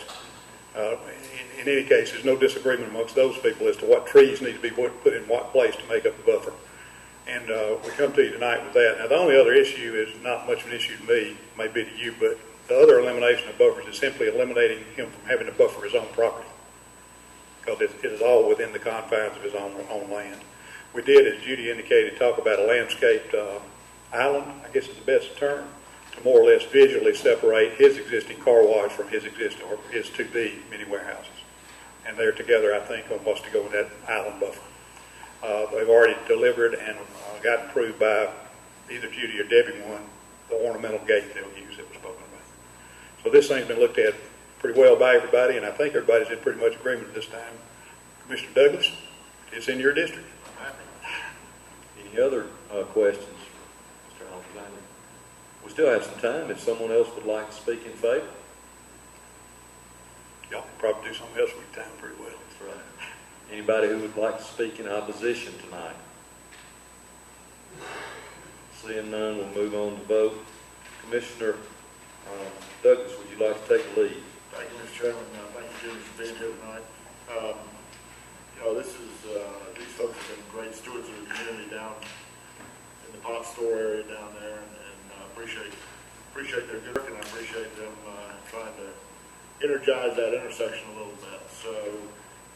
In any case, there's no disagreement amongst those people as to what trees need to be put in what place to make up the buffer. And we come to you tonight with that. Now, the only other issue is not much of an issue to me, maybe to you, but the other elimination of buffers is simply eliminating him from having to buffer his own property, because it is all within the confines of his own land. We did, as Judy indicated, talk about a landscaped island, I guess is the best term, to more or less visually separate his existing car wash from his existing, or his to-be mini warehouses. And they're together, I think, on what's to go in that island buffer. They've already delivered and got approved by either Judy or Debbie the ornamental gate they'll use that was spoken about. So this thing's been looked at pretty well by everybody, and I think everybody's in pretty much agreement at this time. Commissioner Douglas, it's in your district. Any other questions, Mr. Alexander? We still have some time if someone else would like to speak in favor. Y'all can probably do something else with your time pretty well. That's right. Anybody who would like to speak in opposition tonight? Seeing none, we'll move on to vote. Commissioner Douglas, would you like to take the lead? Thank you, Mr. Chairman. Thank you, Jimmy, for being here tonight. These folks have been great stewards of the community down in the pot store area down there, and appreciate their good work, and I appreciate them trying to energize that intersection a little bit. So,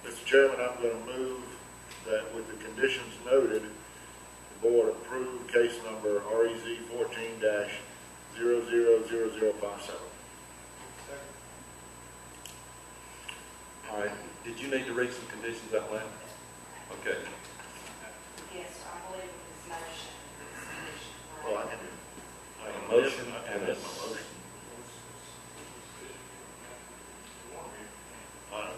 Mr. Chairman, I'm going to move that with the conditions noted, the board approve case number REZ 14-000057. All right. Did you need to read some conditions out loud? Okay. Yes, I believe in this motion. Well, I can do. A motion and a motion.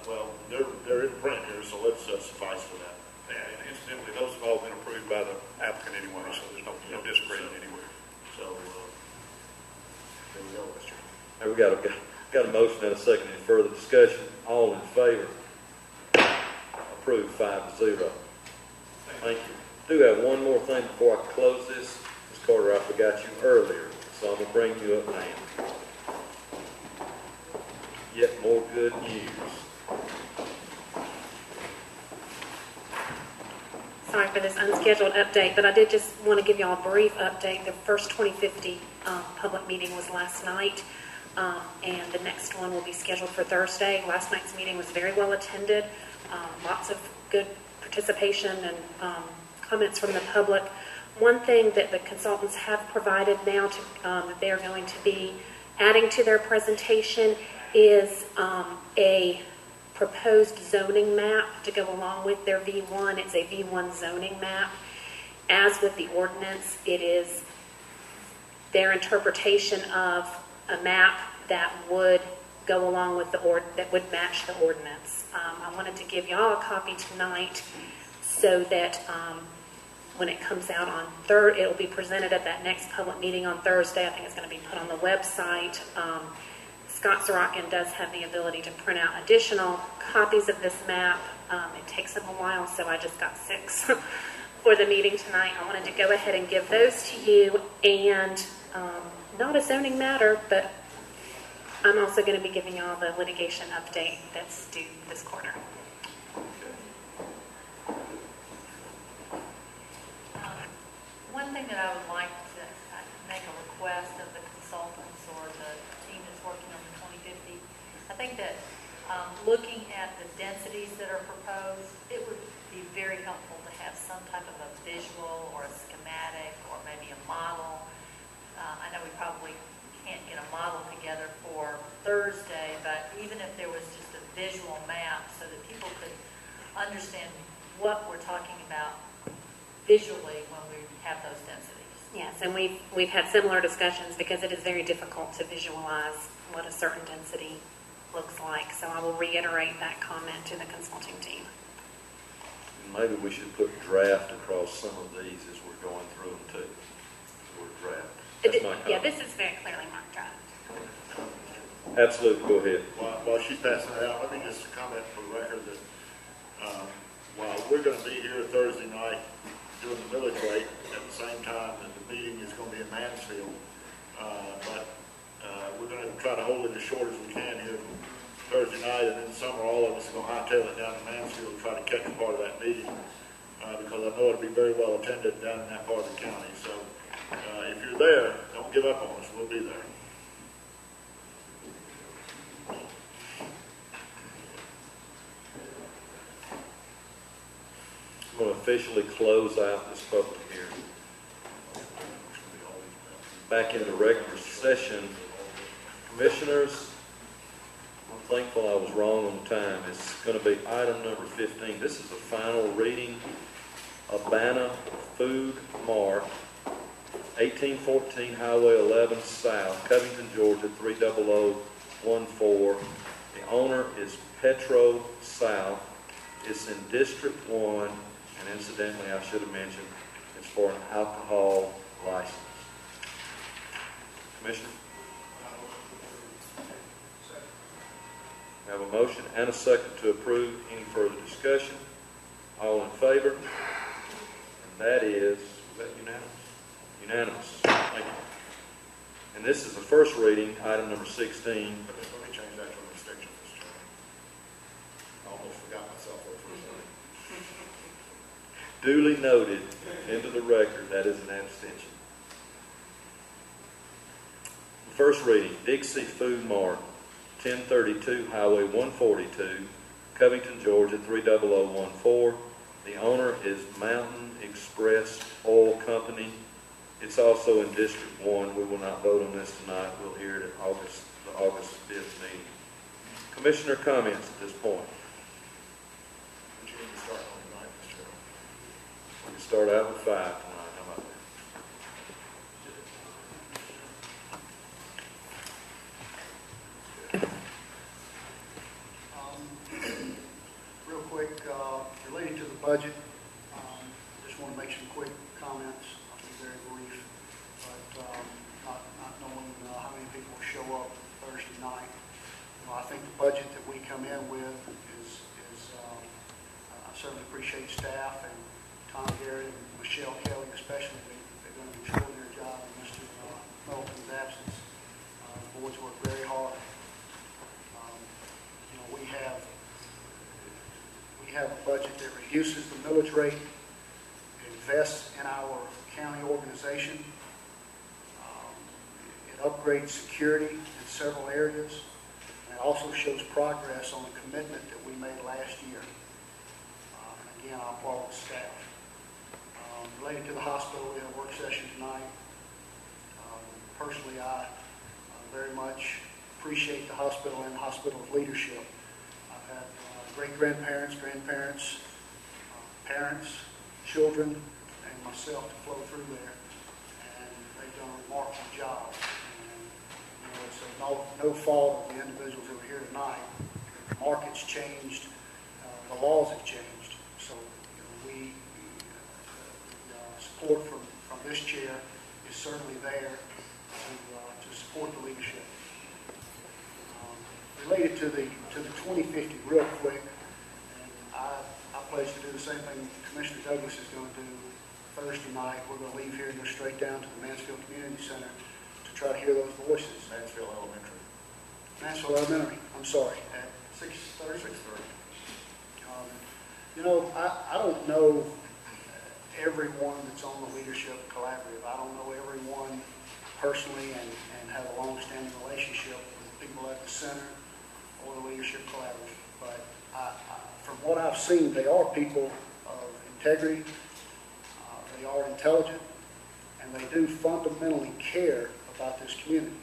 Well, they're in print here, so let's suffice for that. Yeah, and incidentally, those have all been approved by the applicant anyway, so there's no disagreement anywhere. So, there we go, Mr. There we got a motion and a second. Any further discussion? All in favor? Approved 5-0. Thank you. Do have one more thing before I close this. Ms. Carter, I forgot you earlier, so I'm going to bring you up now. Yet more good news. Sorry for this unscheduled update, but I did just want to give y'all a brief update. The first 2050 public meeting was last night, and the next one will be scheduled for Thursday. Last night's meeting was very well attended. Lots of good participation and comments from the public. One thing that the consultants have provided now that they're going to be adding to their presentation is a proposed zoning map to go along with their V1. It's a V1 zoning map. As with the ordinance, it is their interpretation of a map that would go along with that would match the ordinance. I wanted to give y'all a copy tonight so that when it comes out on it'll be presented at that next public meeting on Thursday. I think it's going to be put on the website. Scott Sorokin does have the ability to print out additional copies of this map. It takes him a while, so I just got 6 for the meeting tonight. I wanted to go ahead and give those to you, and not a zoning matter, but I'm also going to be giving y'all the litigation update that's due this quarter. One thing that I would like to make a request of the consultants or the team that's working on the 2050, I think that looking at the densities that are proposed, it would be very helpful to have some type of a visual or a schematic or maybe a model. I know we probably can't get a model together for Thursday, but even if there was just a visual map so that people could understand what we're talking about visually when we have those densities. Yes, and we've had similar discussions because it is very difficult to visualize what a certain density looks like. So I will reiterate that comment to the consulting team. And maybe we should put draft across some of these as we're going through them too. The word draft. That's my Yeah, comment. this is very clearly marked draft. Absolutely, go ahead. While she's passing it out, let me just comment for the record that, while we're gonna be here Thursday night doing the millage rate, at the same time that the meeting is gonna be in Mansfield, but we're gonna try to hold it as short as we can here Thursday night, and in summer, all of us are gonna hightail it down to Mansfield and try to catch a part of that meeting, because I know it'll be very well attended down in that part of the county. So, if you're there, don't give up on us, we'll be there. I'm going to officially close out this public hearing. Back into regular session. Commissioners, I'm thankful I was wrong on the time. It's going to be item number 15. This is the final reading of Abana Food Mart, 1814 Highway 11 South, Covington, Georgia, 30014. The owner is Petro South. It's in District 1, and incidentally, I should have mentioned, it's for an alcohol license. Commissioner? We have a motion and a second to approve. Any further discussion? All in favor? And that is that unanimous? Unanimous. Thank you. And this is the first reading, item number 16. Let me change that to an extension, Mr. Chairman. I almost forgot myself there for a second. Duly noted into the record, that is an abstention. First reading, Dixie Food Mart, 1032 Highway 142, Covington, Georgia, 30014. The owner is Mountain Express Oil Company. It's also in District 1. We will not vote on this tonight. We'll hear it at the August 5th meeting. Commissioner comments at this point. We need to start on tonight, Mr. Chairman. We can start out with 5 tonight. How about that? Real quick, relating to the budget, just want to make some quick comments. I'll be very brief, but not knowing how many people will show up Thursday night. I think the budget that we come in with is I certainly appreciate staff and Tom Garrett and Michelle Kelly especially. They've done an extraordinary job in Mr. Melton's absence. The boards work very hard. We have a budget that reduces the millage rate, invests in our county organization. It upgrades security in several areas, and it also shows progress on the commitment that we made last year. And again, I applaud the staff. Related to the hospital, we had a work session tonight. Personally, I very much appreciate the hospital and the hospital's leadership. I've had great-grandparents, grandparents, parents, children, and myself to flow through there, and they've done a remarkable job. And, it's no fault of the individuals that were here tonight. The market's changed, the laws have changed, so the support from this chair is certainly there to support the leadership. Related to the 2050, real quick, and I pledge to do the same thing Commissioner Douglas is going to do Thursday night. We're going to leave here and go straight down to the Mansfield Community Center to try to hear those voices. Mansfield Elementary. Mansfield Elementary, I'm sorry, at 6:30? 6:30. I don't know everyone that's on the Leadership Collaborative. I don't know everyone personally and have a long-standing relationship with the people at the center or the Leadership Collaborative. But from what I've seen, they are people of integrity, they are intelligent, and they do fundamentally care about this community.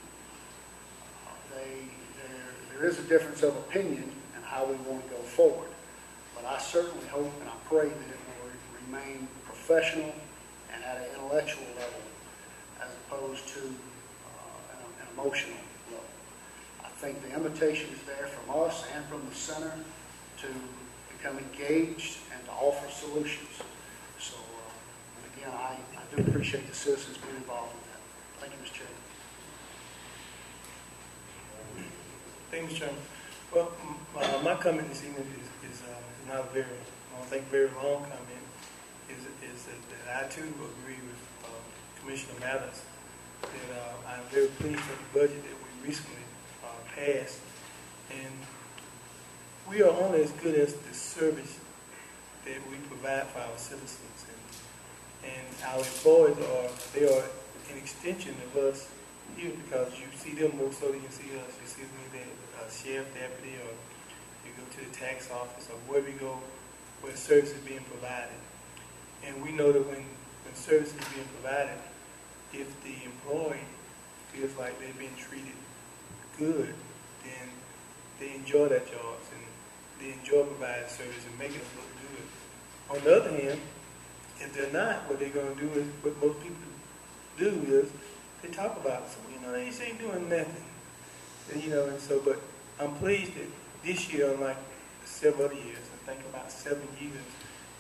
There is a difference of opinion in how we want to go forward. But I certainly hope and I pray that it will remain professional and at an intellectual level as opposed to an emotional level. I think the invitation is there from us and from the center to become engaged and to offer solutions. So, again, I do appreciate the citizens being involved in that. Thank you, Mr. Chairman. Thank you, Mr. Chairman. Well, my comment this evening is not a very, I don't think very long comment, is that I too agree with Commissioner Mathers that I'm very pleased with the budget that we recently passed, and we are only as good as the service that we provide for our citizens, and our employees they are an extension of us here, because you see them more so than you see us. You see me the sheriff deputy, or you go to the tax office, or wherever you go where service is being provided. And we know that when service is being provided, if the employee feels like they're being treated good, then they enjoy their jobs and they enjoy providing service and making us look good. On the other hand, if they're not, what they're going to do is what most people do is they talk about it. So, they ain't doing nothing. And so, but I'm pleased that this year, unlike several other years, I think about 7 years,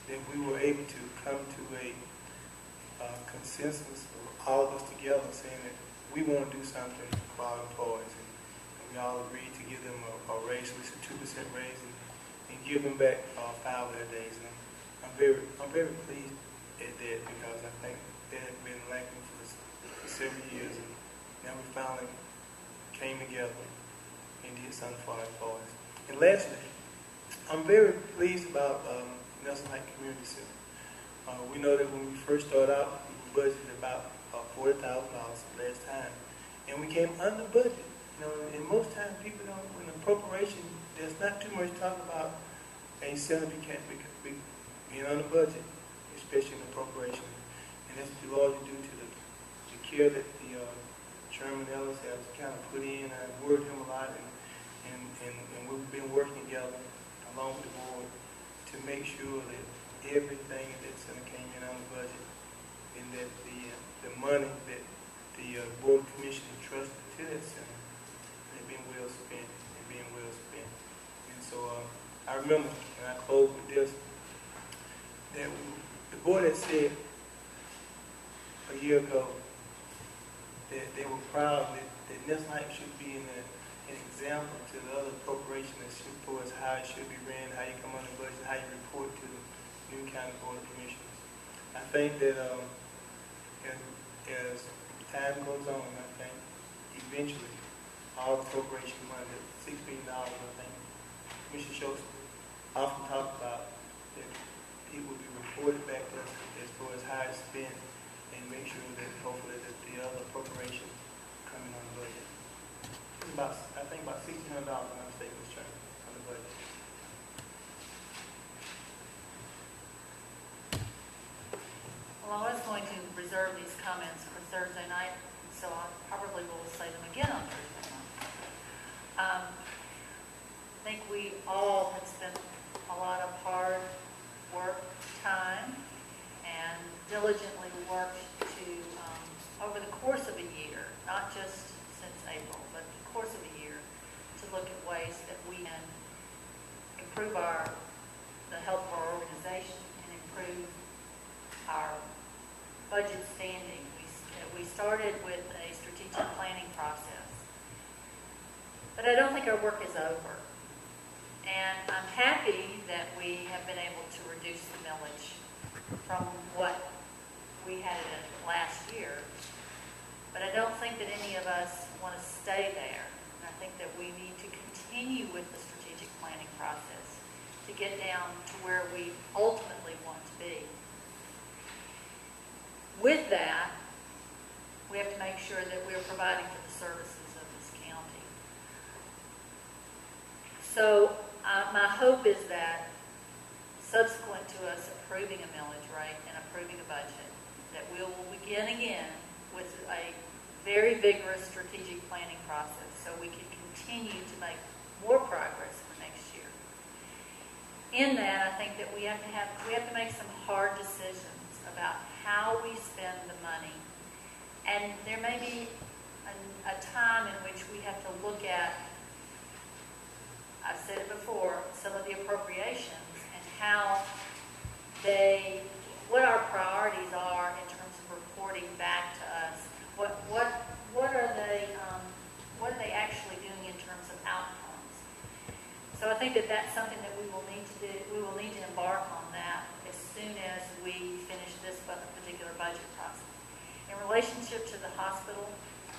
that we were able to come to a consensus of all of us together saying that we want to do something for our employees. And we all agreed to give them a raise, at least a 2% raise, and give them back 5 of their days. And I'm very pleased at that, because I think that had been lacking for several years. And now we finally came together and did something for our employees. And lastly, I'm very pleased about Nelson Heights Community Center. We know that when we first started out, we budgeted about $40,000 last time, and we came under budget. And most times people don't, when appropriation, there's not too much talk about a center being under budget, especially in appropriation. And that's largely due to the care that the Chairman Ellis has kind of put in. I've worked with him a lot, and we've been working together along with the board to make sure that everything at that center came in on the budget, and that the money that the Board of Commissioners entrusted to that center had been well spent and being well spent. And so I remember, and I close with this, that the board had said a year ago that they were proud that Nelson Heights should be an example to the other appropriation that should for us how it should be ran, how you come under budget, how you report to the Newton County Board of Commissioners. I think that as time goes on, I think eventually all appropriation money, $6 billion, I think Commissioner Schultz often talked about, that it will be reported back to us as far as how it's spent, and make sure that hopefully that the other appropriations coming on the budget. It's I think about $1,600 when I'm mistaken, Mr. Chairman, on the budget. Well, I was going to reserve these comments for Thursday night, so I probably will say them again on Thursday night. I think we all have spent a lot of hard work, time, and diligently worked to, over the course of a year, not just since April, but the course of a year, to look at ways that we can improve the health of our organization and improve our budget standing. We started with a strategic planning process, but I don't think our work is over. And I'm happy that we have been able to reduce the millage from what we had it last year. But I don't think that any of us want to stay there. And I think that we need to continue with the strategic planning process to get down to where we ultimately want to be. With that, we have to make sure that we're providing for the services of this county. So my hope is that subsequent to us approving a millage rate and approving a budget, that we will begin again with a very vigorous strategic planning process so we can continue to make more progress in the next year. In that, I think that we have to make some hard decisions about how we spend the money. And there may be a time in which we have to look at, I've said it before, some of the appropriations how what our priorities are in terms of reporting back to us. What are they actually doing in terms of outcomes? So I think that that's something that we will need to do. We will need to embark on that as soon as we finish this particular budget process. In relationship to the hospital,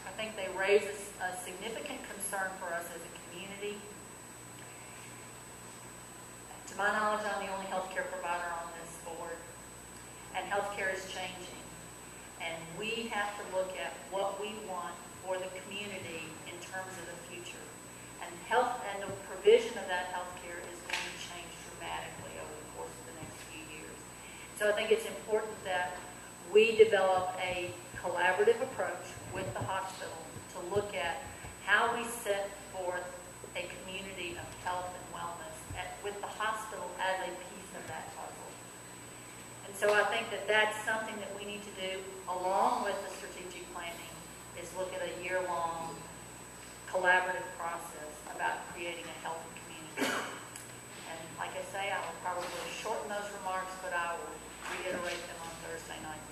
I think they raise a significant concern for us as a community. To my knowledge, I'm the only healthcare provider on this board, and healthcare is changing. And we have to look at what we want for the community in terms of the future. And the provision of that healthcare is going to change dramatically over the course of the next few years. So I think it's important that we develop a collaborative approach with the hospital to look at how we set forth a community of health and wellness with the hospital as a piece of that puzzle. And so I think that that's something that we need to do along with the strategic planning, is look at a year-long collaborative process about creating a healthy community. And like I say, I will probably shorten those remarks, but I will reiterate them on Thursday night.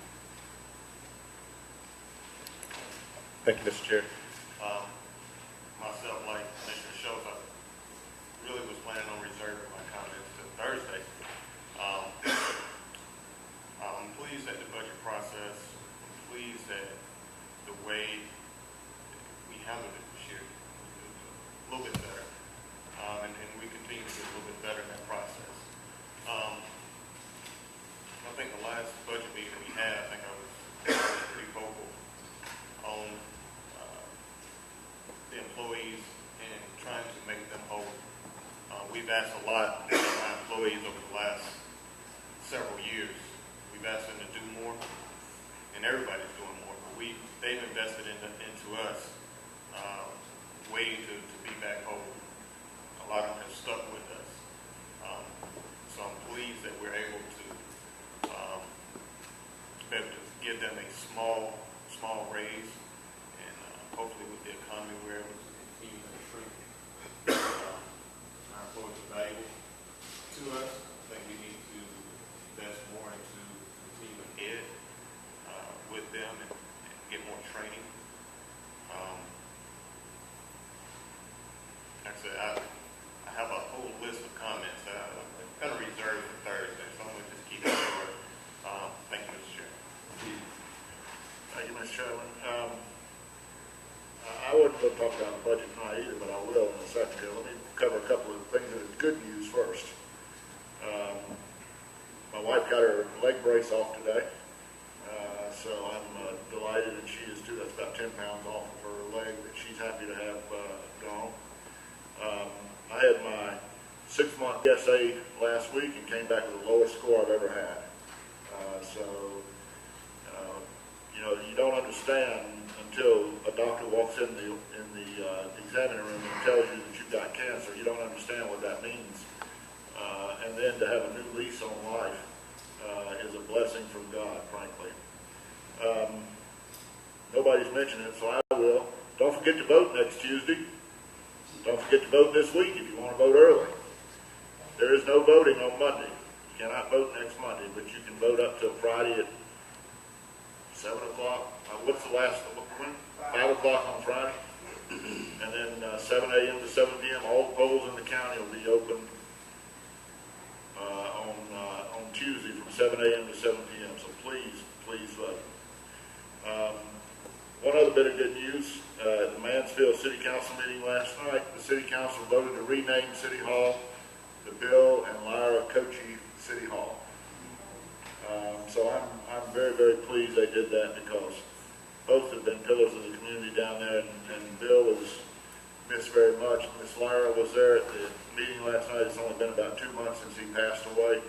Thank you, Mr. Chair. Myself, like Commissioner Schultz, I really was planning on reserving my comments to Thursday. I'm pleased at the budget process. I'm pleased at the way we handled it this year. A little bit better. And we continue to get a little bit better in that process. I think the last budget meeting that we had, I think I was pretty vocal on the employees and trying to make them whole. We've asked a lot of our employees over the last several years. We've asked them to do more, and everybody's doing more, but they've invested into us, waiting to be back home. A lot of them have stuck with us. So I'm pleased that we're able to be able to give them a small raise, and hopefully with the economy we're able to continue to shrink. Our employees are valuable to us. I think we need to invest more into continuing ed with them and get more training. Like I said, I have a whole list of comments that I'm kind of reserved for Thursday, so I'm going to just keep it short. Thank you, Mr. Chair. Thank you, Mr. Chairman. I wasn't going to talk about the budget tonight either, but I will in a second. Let me cover a couple of things that are good news first. My wife got her leg brace off today, so I'm delighted, and she is too. That's about 10 pounds off of her leg that she's happy to have gone. I had my 6-month BSA last week and came back with the lowest score I've ever had. You don't understand until a doctor walks in the examining room and tells you that you've got cancer. You don't understand what that means. And then to have a new lease on life is a blessing from God, frankly. Nobody's mentioned it, so I will. Don't forget to vote next Tuesday. Don't forget to vote this week if you want to vote early. There is no voting on Monday. You cannot vote next Monday, but you can vote up till Friday at 7 o'clock. What's the last one? 5 o'clock on Friday. And then 7 a.m. to 7 p.m. All the polls in the county will be open on Tuesday from 7 a.m. to 7 p.m. So please vote. One other bit of good news. At the Mansfield City Council meeting last night, the City Council voted to rename City Hall the Bill and Lyra Kochi City Hall. So I'm very, very pleased they did that, because both have been pillars of the community down there, and Bill was missed very much. Miss Lyra was there at the meeting last night. It's only been about 2 months since he passed away,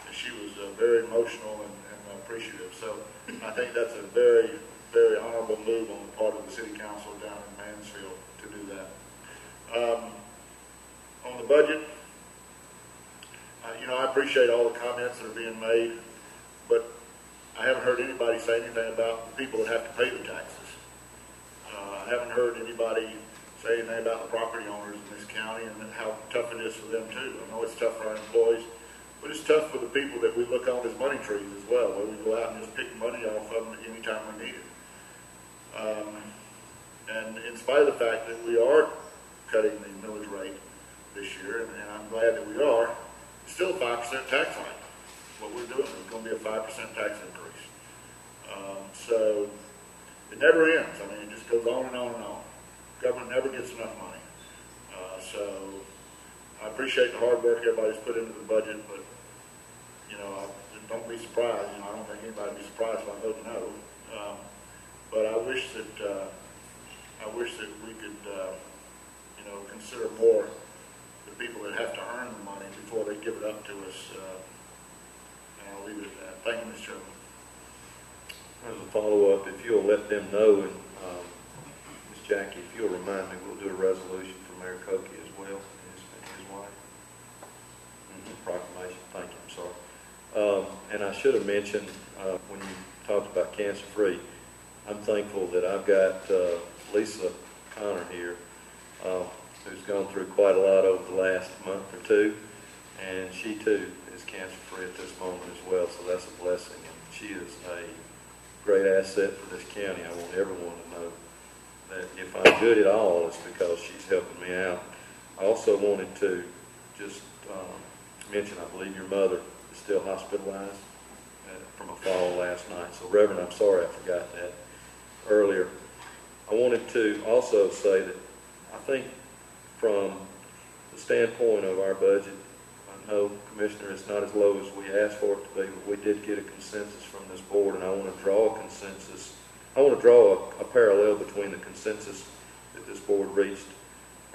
and she was very emotional and appreciative. So I think that's a very, very honorable move on the part of the City Council down in Mansfield to do that. On the budget, I appreciate all the comments that are being made, but I haven't heard anybody say anything about the people that have to pay the taxes. I haven't heard anybody say anything about the property owners in this county and how tough it is for them too. I know it's tough for our employees, But it's tough for the people that we look on as money trees as well, where we go out and just pick money off of them anytime we need it. And in spite of the fact that we are cutting the millage rate this year, and I'm glad that we are, it's still a 5% tax rate. What we're doing is going to be a 5% tax increase. So it never ends. I mean, it just goes on and on and on. Government never gets enough money. So I appreciate the hard work everybody's put into the budget, but, you know, don't be surprised. You know, I don't think anybody would be surprised if I vote no. But I wish that we could, you know, consider more the people that have to earn the money before they give it up to us. And I'll leave it at that. Thank you, Mr. Chairman. As a follow-up, if you'll let them know, and Ms. Jackie, if you'll remind me, we'll do a resolution for Mayor Cokie as well, and his wife. Proclamation, thank you, I'm sorry. And I should have mentioned, when you talked about cancer-free, I'm thankful that I've got Lisa Connor here, who's gone through quite a lot over the last month or two, and she too is cancer-free at this moment as well, so that's a blessing, and she is a great asset for this county. I want everyone to know that if I'm good at all, it's because she's helping me out. I also wanted to just mention, I believe your mother is still hospitalized from a fall last night. So, Reverend, I'm sorry I forgot that earlier. I wanted to also say that I think from the standpoint of our budget, I know, Commissioner, it's not as low as we asked for it to be, but we did get a consensus from this board, and I want to draw a consensus. I want to draw a parallel between the consensus that this board reached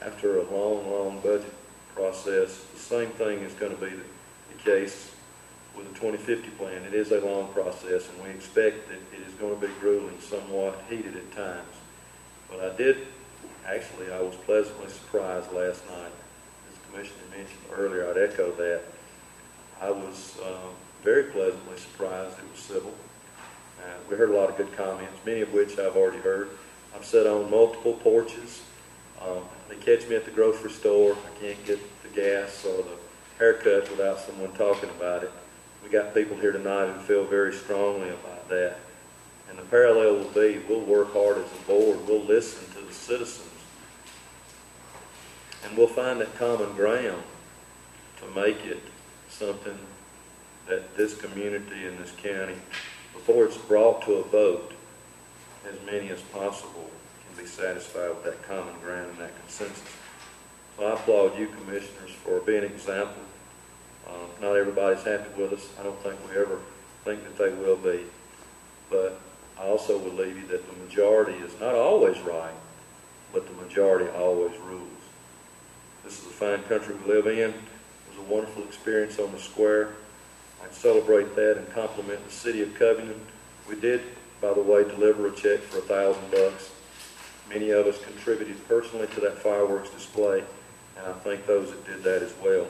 after a long, long budget process. The same thing is going to be the case with the 2050 plan. It is a long process, and we expect that it is going to be grueling, somewhat heated at times. But I was pleasantly surprised last night. As the Commissioner mentioned earlier, I'd echo that. I was very pleasantly surprised it was civil. We heard a lot of good comments, many of which I've already heard. I've sat on multiple porches. They catch me at the grocery store. I can't get the gas or the haircut without someone talking about it. We got people here tonight who feel very strongly about that. And the parallel will be, we'll work hard as a board. We'll listen to the citizens. And we'll find that common ground to make it something that this community and this county, before it's brought to a vote, as many as possible can be satisfied with that common ground and that consensus. So I applaud you, commissioners, for being an example. Not everybody's happy with us. I don't think we ever think that they will be. But I also would leave you that the majority is not always right, but the majority always rules. This is a fine country we live in. It was a wonderful experience on the square. I'd celebrate that and compliment the city of Covington. We did, by the way, deliver a check for $1,000. Many of us contributed personally to that fireworks display, and I thank those that did that as well.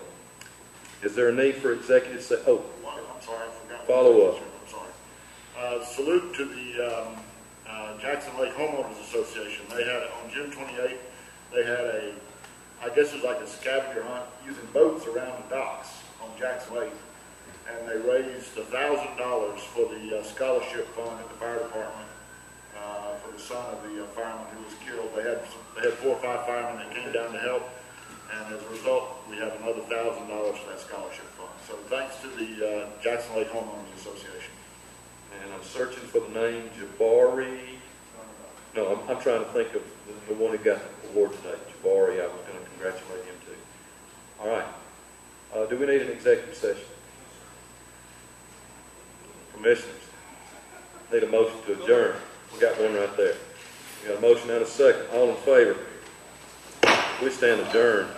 Is there a need for executive session? Oh, I'm sorry, I forgot. Follow up. I'm sorry. Salute to the Jackson Lake Homeowners Association. They had, on June 28th, they had I guess it was like a scavenger hunt using boats around the docks on Jackson Lake. And they raised $1,000 for the scholarship fund at the fire department for the son of the fireman who was killed. They had 4 or 5 firemen that came down to help, and as a result, we have another $1,000 for that scholarship fund. So thanks to the Jackson Lake Homeowners Association. and I'm searching for the name, Jabari. No, I'm trying to think of the one who got the award today, Jabari. I was going to congratulate him too. All right. Do we need an executive session? Commissioners, need a motion to adjourn. We got one right there. We got a motion and a second. All in favor? We stand adjourned.